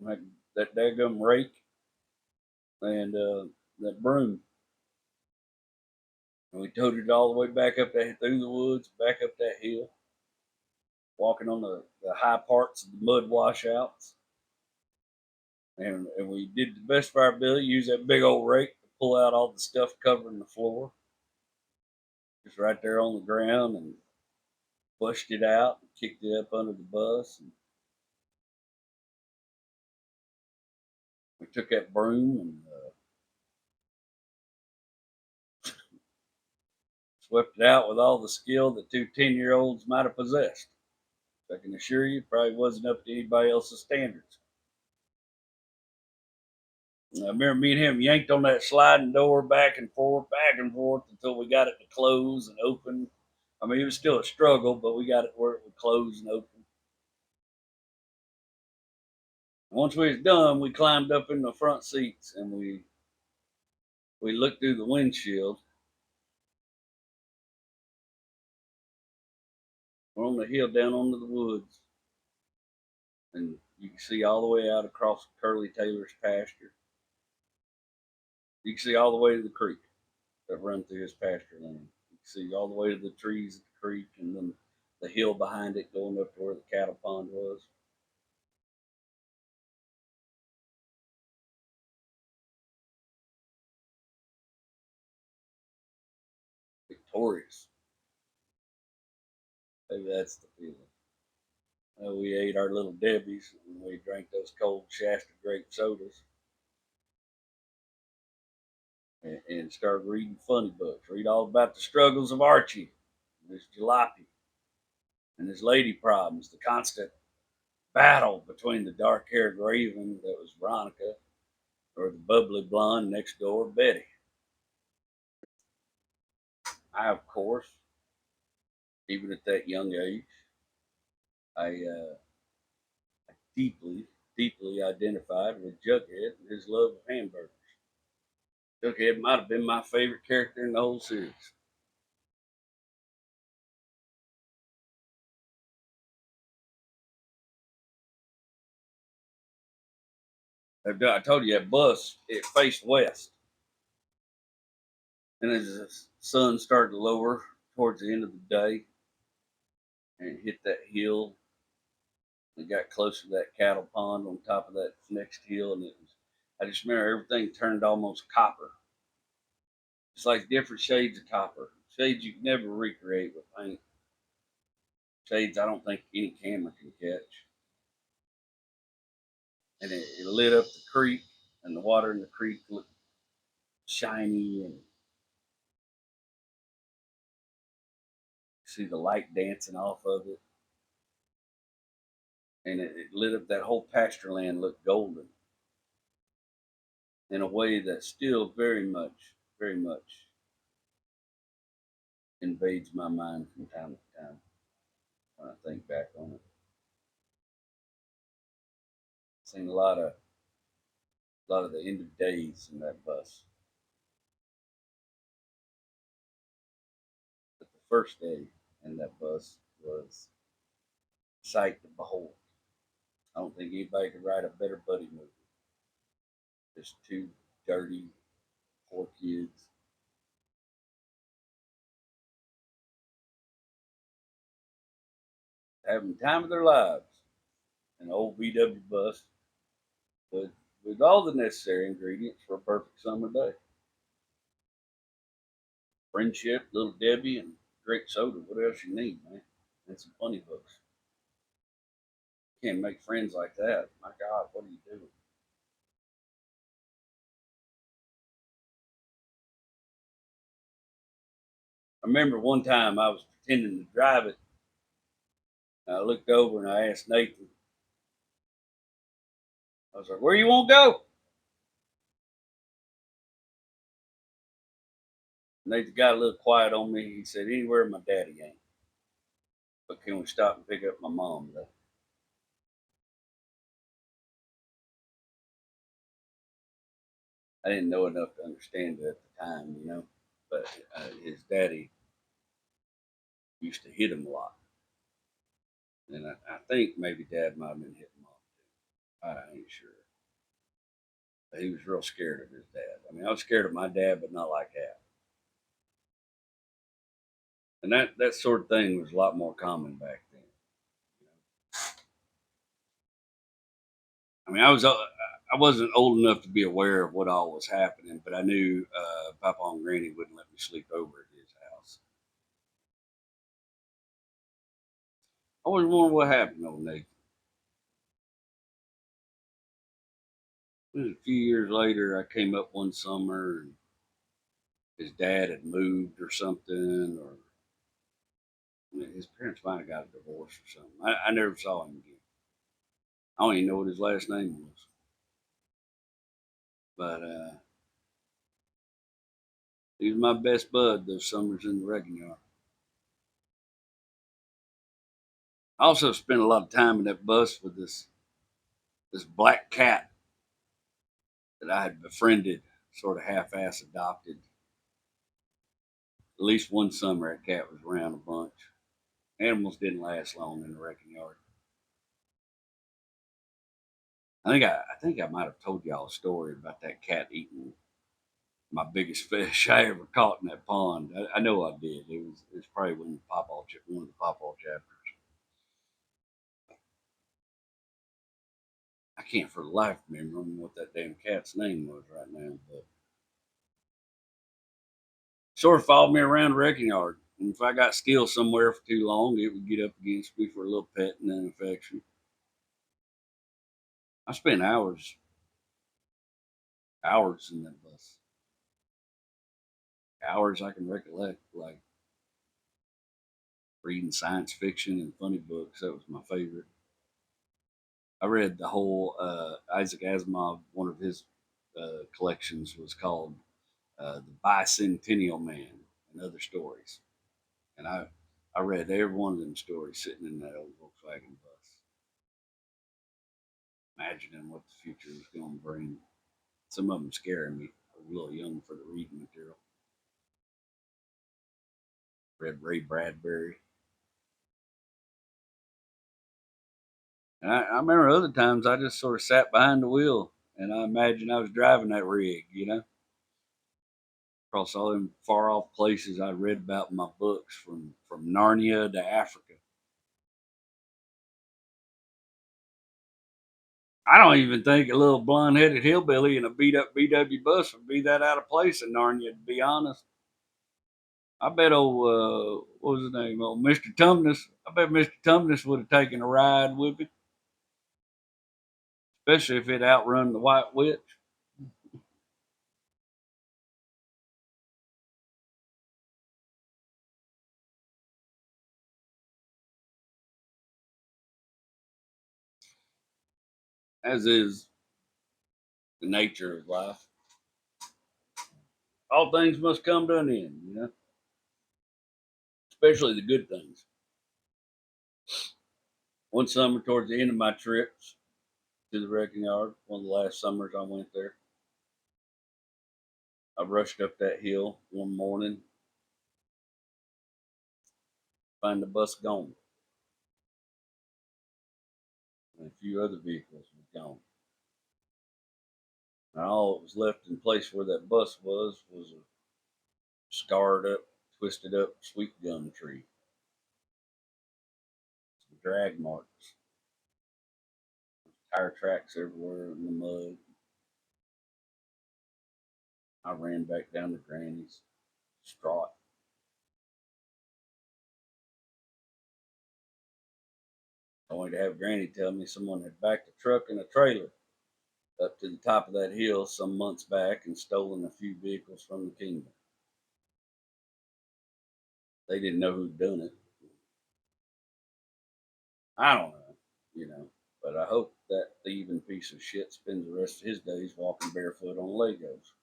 Like that daggum rake and that broom. And we toted it all the way back up that through the woods, back up that hill, walking on the high parts of the mud washouts. And we did the best of our ability, use that big old rake to pull out all the stuff covering the floor, just right there on the ground, and pushed it out and kicked it up under the bus. And we took that broom and swept it out with all the skill that two 10-year-olds might have possessed. I can assure you, it probably wasn't up to anybody else's standards. I remember me and him yanked on that sliding door back and forth until we got it to close and open. I mean, it was still a struggle, but we got it where it would close and open. Once we was done, we climbed up in the front seats and we looked through the windshield. We're on the hill down into the woods, and you can see all the way out across Curly Taylor's pasture. You can see all the way to the creek that run through his pasture land. You can see all the way to the trees at the creek, and then the hill behind it going up to where the cattle pond was. Victorious. Maybe that's the feeling. We ate our little Debbies and we drank those cold Shasta grape sodas and started reading funny books. Read all about the struggles of Archie and his jalopy and his lady problems, the constant battle between the dark haired raven that was Veronica or the bubbly blonde next door, Betty. I, of course, even at that young age, I deeply, deeply identified with Jughead and his love of hamburgers. Jughead might have been my favorite character in the whole series. I told you that bus, it faced west. And as the sun started to lower towards the end of the day and it hit that hill, it got closer to that cattle pond on top of that next hill. And I just remember everything turned almost copper. It's like different shades of copper, shades you can never recreate with paint, shades I don't think any camera can catch. And it lit up the creek, and the water in the creek looked shiny, and you see the light dancing off of it. And it lit up that whole pasture land looked golden in a way that still very much invades my mind from time to time when I think back on it. I've seen a lot of the end of days in that bus. But the first day in that bus was sight to behold. I don't think anybody could write a better buddy movie. Just two dirty, Poor kids. Having the time of their lives. An old VW bus with, with all the necessary ingredients for a perfect summer day. Friendship, Little Debbie, and great soda. What else you need, man? And some funny books. Can't make friends like that. My God, what are you doing? I remember one time I was pretending to drive it. And I looked over and I asked Nathan, I was like, where you want to go? Nathan got a little quiet on me. He said, anywhere my daddy ain't. But can we stop and pick up my mom, though? I didn't know enough to understand it at the time, you know. But his daddy used to hit him a lot. And I think maybe dad might have been hitting mom. I ain't sure. But he was real scared of his dad. I mean, I was scared of my dad, but not like that. And that sort of thing was a lot more common back then. I mean, I wasn't old enough to be aware of what all was happening, but I knew Papa and Granny wouldn't let me sleep over at his house. I always wondered what happened, old Nathan. It was a few years later, I came up one summer and his dad had moved or something, or I mean, his parents might have got a divorce or something. I never saw him again. I don't even know what his last name was. But he was my best bud those summers in the wrecking yard. I also spent a lot of time in that bus with this black cat that I had befriended, sort of half-ass adopted. At least one summer, that cat was around a bunch. Animals didn't last long in the wrecking yard. I think I might have told y'all a story about that cat eating my biggest fish I ever caught in that pond. I know I did. It was probably one of the Pawpaw chapters. I can't for the life remember what that damn cat's name was right now, but sort of followed me around the wrecking yard. And if I got still somewhere for too long, it would get up against me for a little pet and an affection. I spent hours in that bus. Hours I can recollect, like reading science fiction and funny books. That was my favorite. I read the whole Isaac Asimov. One of his collections was called "The Bicentennial Man" and other stories, and I read every one of them stories sitting in that old Volkswagen bus, imagining what the future was going to bring. Some of them scaring me. I was a little young for the reading material. Read Ray Bradbury. And I remember other times I just sort of sat behind the wheel and I imagined I was driving that rig, across all them far off places I read about in my books from Narnia to Africa. I don't even think a little blonde headed hillbilly in a beat up VW bus would be that out of place in Narnia, to be honest. I bet old, what was his name? Old Mr. Tumnus. I bet Mr. Tumnus would have taken a ride with me, especially if it outrun the White Witch. As is the nature of life. All things must come to an end, especially the good things. One summer, towards the end of my trips to the wrecking yard, one of the last summers I went there, I rushed up that hill one morning, find the bus gone, and a few other vehicles were gone. And all that was left in place where that bus was a scarred up, twisted up sweet gum tree. Some drag marks, tire tracks everywhere in the mud. I ran back down to Granny's, distraught, only to have Granny tell me someone had backed a truck and a trailer up to the top of that hill some months back and stolen a few vehicles from the kingdom. They didn't know who'd done it. I don't know, you know, but I hope that thieving piece of shit spends the rest of his days walking barefoot on Legos.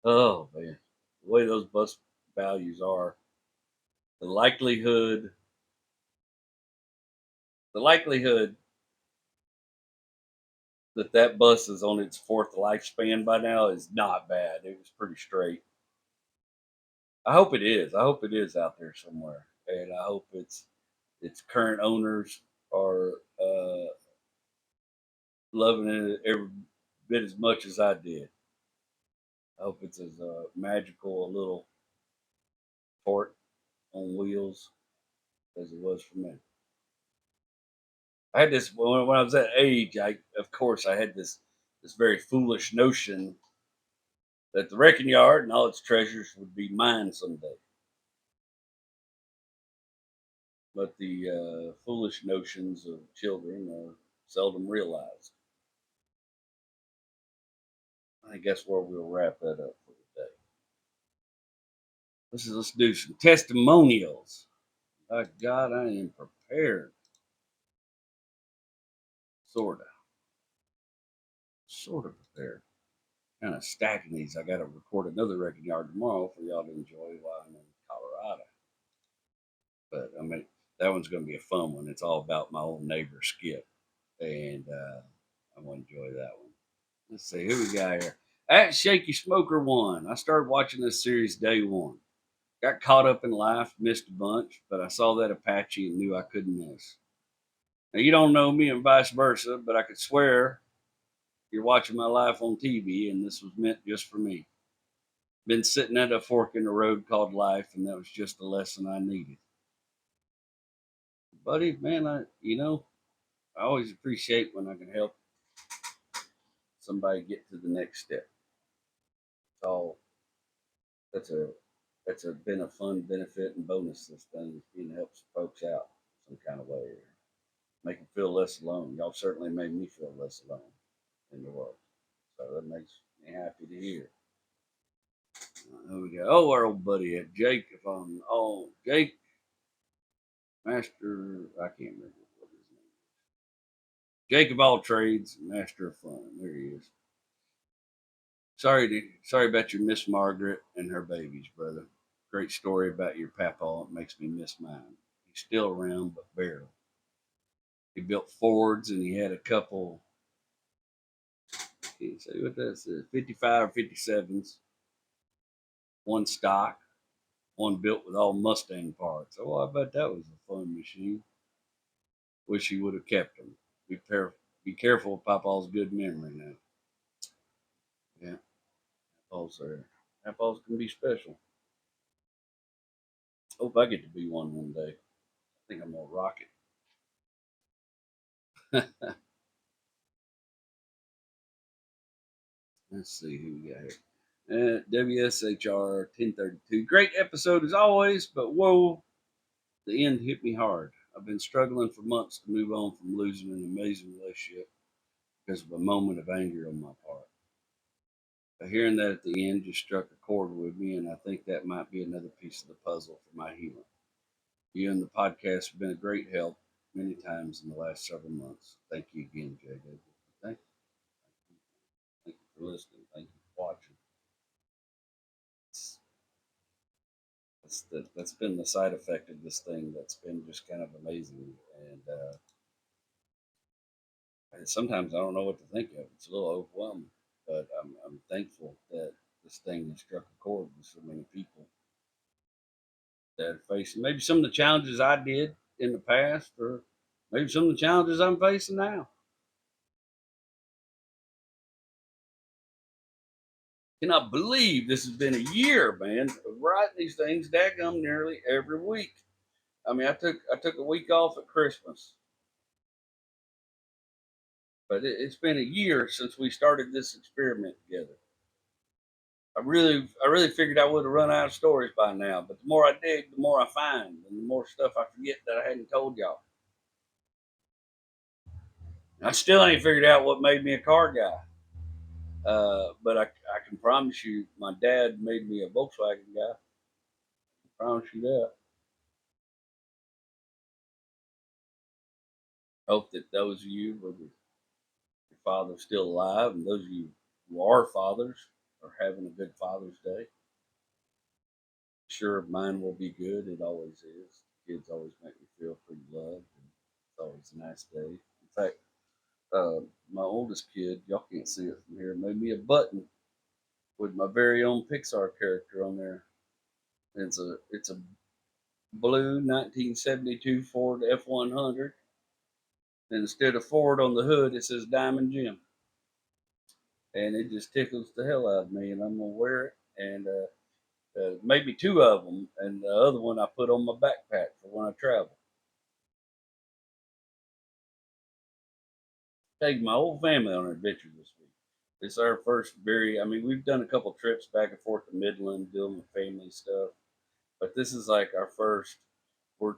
Oh man, the way those bus values are, the likelihood, the likelihood that that bus is on its fourth lifespan by now is not bad. It was pretty straight. I hope it is. I hope it is out there somewhere, and I hope its current owners are loving it every bit as much as I did. I hope it's as magical a little port on wheels as it was for me. I had this when I was that age. I, of course, I had this very foolish notion that the wrecking yard and all its treasures would be mine someday. But the foolish notions of children are seldom realized. I guess where we'll wrap that up for today. Let's do some testimonials. By God, I am prepared. Sort of prepared. Kind of stacking these. I got to record another wrecking yard tomorrow for y'all to enjoy while I'm in Colorado. But I mean, that one's going to be a fun one. It's all about my old neighbor Skip, and I'm going to enjoy that one. Let's see who we got here. At Shaky Smoker One, I started watching this series day one. Got caught up in life, missed a bunch, but I saw that Apache and knew I couldn't miss. Now you don't know me and vice versa, but I could swear you're watching my life on TV, and this was meant just for me. Been sitting at a fork in the road called life, and that was just the lesson I needed. Buddy, man, I always appreciate when I can help somebody get to the next step. It's all that's a that's a been a fun benefit and bonus this thing is being to help folks out some kind of way, or make them feel less alone. Y'all certainly made me feel less alone in the world, so that makes me happy to hear. Who we go? Oh, our old buddy Jake. If I'm Jake Master, I can't remember what his name is. Jake of all trades, Master of fun. There he is. Sorry about your Miss Margaret and her babies, brother. Great story about your papa. It makes me miss mine. He's still around, but barely. He built Fords, and he had a couple. I can't say what that says. 55 or 57s. One stock, one built with all Mustang parts. Oh, I bet that was a fun machine. Wish he would have kept them. Be careful of Papa's good memory now. Yeah, Papa's there. Papa's can be special. Hope I get to be one day. I think I'm gonna rock it. Let's see who we got here. WSHR 1032. Great episode as always, but whoa, the end hit me hard. I've been struggling for months to move on from losing an amazing relationship because of a moment of anger on my part. But hearing that at the end just struck a chord with me, and I think that might be another piece of the puzzle for my healing. You and the podcast have been a great help many times in the last several months. Thank you again, JW. Thank you. Thank you for listening. Thank you for watching. It's, that's been the side effect of this thing that's been just kind of amazing. And sometimes I don't know what to think of. It's a little overwhelming, but I'm thankful that this thing has struck a chord with so many people that are facing maybe some of the challenges I did in the past, or maybe some of the challenges I'm facing now. Cannot believe this has been a year, man, of writing these things daggum nearly every week. I mean, I took a week off at Christmas, but it's been a year since we started this experiment together. I really figured I would have run out of stories by now, but the more I dig, the more I find, and the more stuff I forget that I hadn't told y'all. I still ain't figured out what made me a car guy, but I can promise you, my dad made me a Volkswagen guy. I promise you that. Hope that those of you with your father's still alive, and those of you who are fathers are having a good Father's Day. Sure, mine will be good. It always is. Kids always make me feel pretty loved, and it's always a nice day. In fact, my oldest kid, y'all can't see it from here, made me a button with my very own Pixar character on there. It's a blue 1972 Ford F100, and instead of Ford on the hood, it says Diamond Jim, and it just tickles the hell out of me, and I'm gonna wear it, and maybe two of them, and the other one I put on my backpack for when I travel. Taking my whole family on an adventure this week. It's our first I mean, we've done a couple trips back and forth to Midland, dealing with family stuff, but this is like our first. We're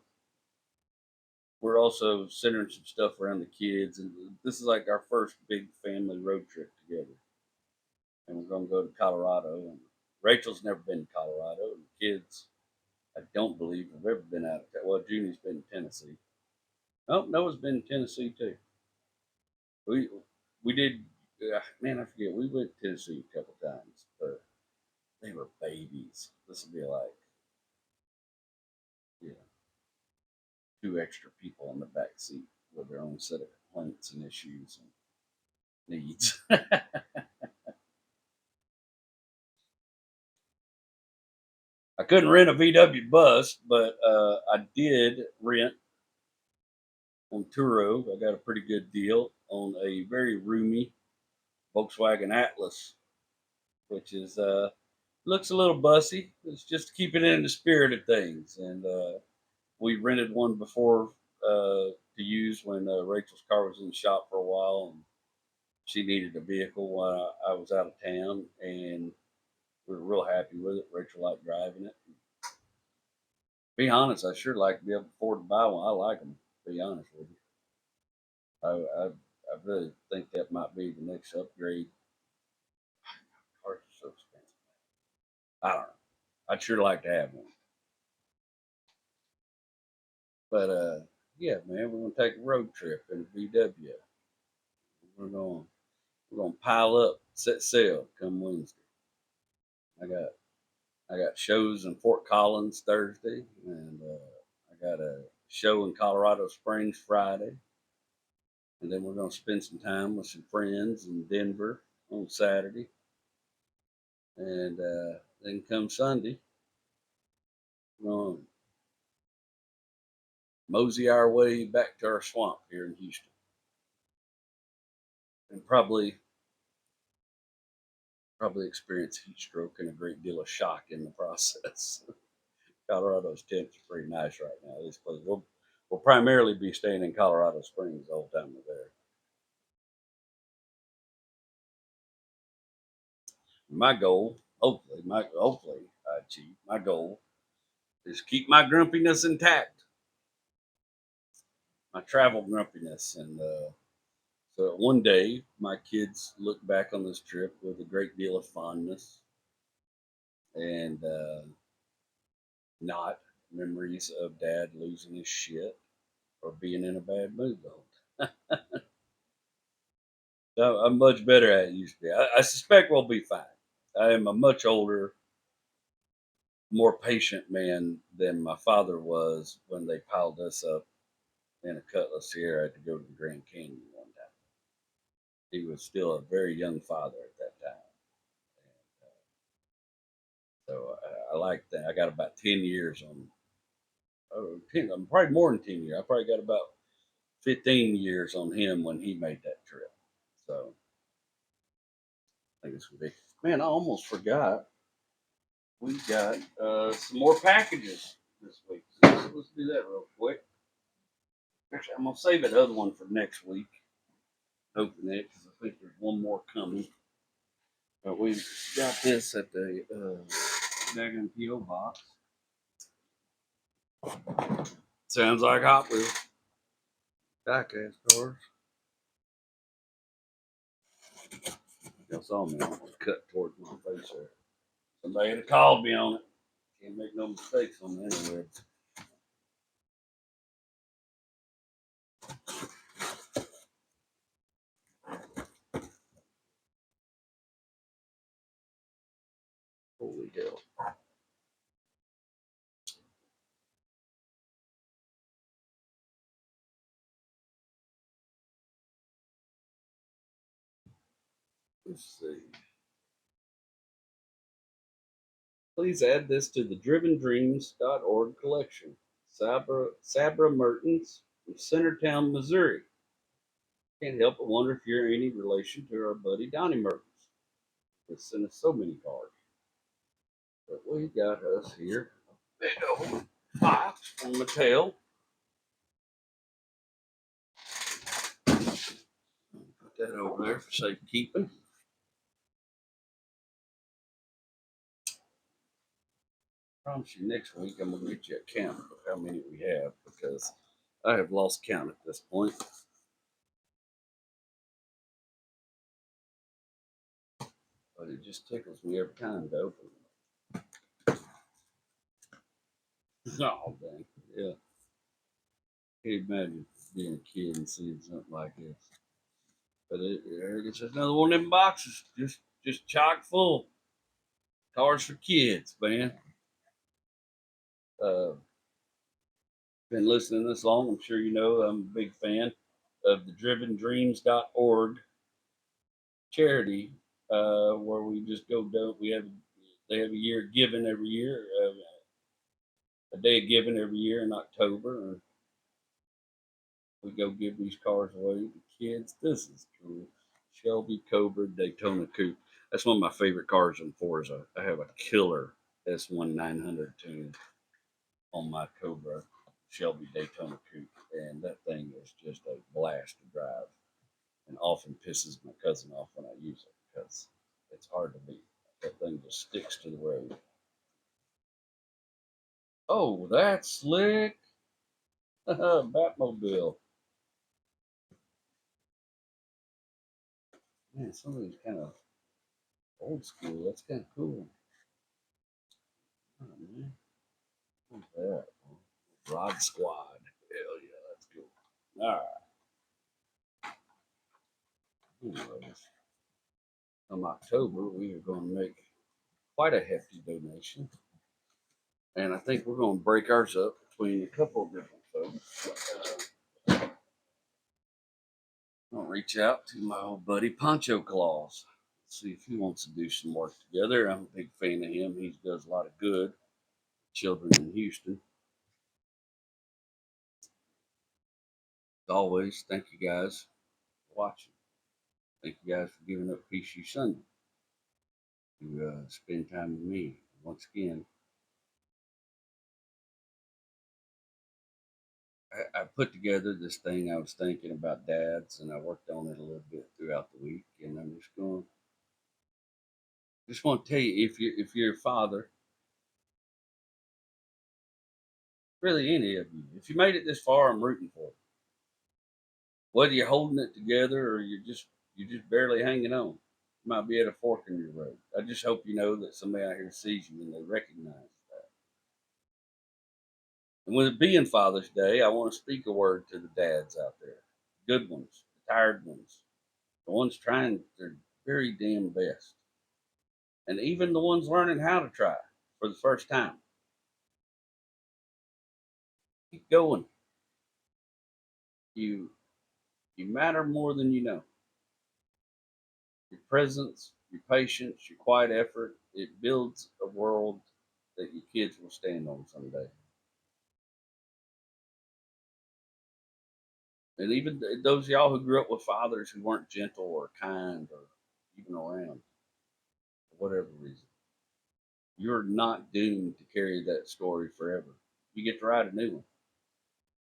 we're also centering some stuff around the kids, and this is like our first big family road trip together. And we're going to go to Colorado. And Rachel's never been to Colorado, and the kids, I don't believe, have ever been out of that. Well, Junie's been to Tennessee. Oh, Noah's been to Tennessee too. We we did. Man, I forget. We went to Tennessee a couple times, but they were babies. This would be like, you know, two extra people in the back seat with their own set of complaints and issues and needs. I couldn't rent a VW bus, but I did rent on Turo. I got a pretty good deal on a very roomy Volkswagen Atlas, which is looks a little bussy. It's just to keep it in the spirit of things. And we rented one before to use when Rachel's car was in the shop for a while, and she needed a vehicle while I was out of town, and we were real happy with it. Rachel liked driving it. Be honest, I sure like to be able to afford to buy one. I like them. To be honest with you, I really think that might be the next upgrade. Cars are so expensive. I don't know. I'd sure like to have one. But yeah, man, we're gonna take a road trip in a VW. We're gonna we're gonna pile up, set sail come Wednesday. I got I got shows in Fort Collins Thursday, and I got a show in Colorado Springs Friday, and then we're gonna spend some time with some friends in Denver on Saturday, and then come Sunday, we're gonna mosey our way back to our swamp here in Houston, and probably experience heat stroke and a great deal of shock in the process. Colorado's temps are pretty nice right now. This place we'll primarily be staying in Colorado Springs the whole time we're there. My goal, hopefully I achieve my goal is keep my grumpiness intact, my travel grumpiness, and so one day my kids look back on this trip with a great deal of fondness and not memories of dad losing his shit or being in a bad mood though. So I'm much better at it used to be. I suspect we'll be fine. I am a much older, more patient man than my father was when they piled us up in a Cutlass Sierra to go to the Grand Canyon one time. He was still a very young father at that time. And, so I like that. I got about 10 years on, 10, I'm probably more than 10 years. I probably got about 15 years on him when he made that trip. So I think it's going to be Man, I almost forgot. We got some more packages this week. So let's do that real quick. Actually, I'm gonna save that other one for next week. Open it because I think there's one more coming. But we got this at the Dagon PO box. Sounds like Hot Wheels. Diecast cars. Y'all saw me almost cut towards my face there. Somebody had called me on it. Can't make no mistakes on the interwebs. Holy hell. Let's see. Please add this to the drivendreams.org collection. Sabra Mertens from Centertown, Missouri. Can't help but wonder if you're any relation to our buddy Donnie Mertens. They sent us so many cards. But we got us here a big old box from Mattel. Put that over there for safekeeping. I promise you next week I'm going to get you a count of how many we have because I have lost count at this point. But it just tickles me every time to open them. Oh, dang. Yeah. Can't imagine being a kid and seeing something like this. But it's just another one of them boxes, just chock full. Cars for kids, man. Uh, been listening this long. I'm sure you know I'm a big fan of the drivendreams.org charity, where we just go down. They have a year of giving every year, a day of giving every year in October. We go give these cars away to kids. This is cool. Shelby Cobra Daytona Coupe. That's one of my favorite cars on Forza. I have a killer S1 900 tune on my Cobra Shelby Daytona Coupe, and that thing is just a blast to drive, and often pisses my cousin off when I use it because it's hard to beat. That thing just sticks to the road. Oh, that's slick! Batmobile. Man, some of these kind of old school. That's kind of cool. Oh, man. What's that? Rod Squad. Hell yeah, that's cool. All right. Anyways, come October, we are going to make quite a hefty donation. And I think we're going to break ours up between a couple of different folks. I'm going to reach out to my old buddy Poncho Claus. See if he wants to do some work together. I'm a big fan of him. He does a lot of good. Children in Houston. As always, thank you guys for watching. Thank you guys for giving up Peace You Sunday to spend time with me. Once again, I put together this thing I was thinking about dads, and I worked on it a little bit throughout the week. And I'm just want to tell you, if you're a father, really any of you, if you made it this far, I'm rooting for you. Whether you're holding it together or you're just barely hanging on, you might be at a fork in your road. I just hope you know that somebody out here sees you and they recognize that. And with it being Father's Day, I want to speak a word to the dads out there, good ones, the tired ones, the ones trying their very damn best, and even the ones learning how to try for the first time. Keep going. You you matter more than you know. Your presence, your patience, your quiet effort, it builds a world that your kids will stand on someday. And even those of y'all who grew up with fathers who weren't gentle or kind or even around, whatever reason. You're not doomed to carry that story forever. You get to write a new one.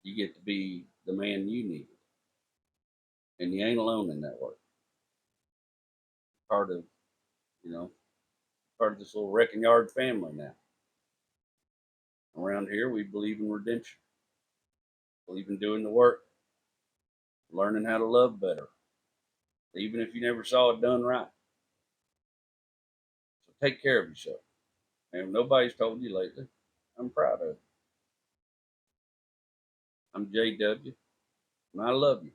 You get to be the man you needed. And you ain't alone in that work. Part of, you know, part of this little wrecking yard family now. Around here, we believe in redemption, believe in doing the work, learning how to love better, even if you never saw it done right. So take care of yourself. And if nobody's told you lately, I'm proud of you. I'm JW, and I love you.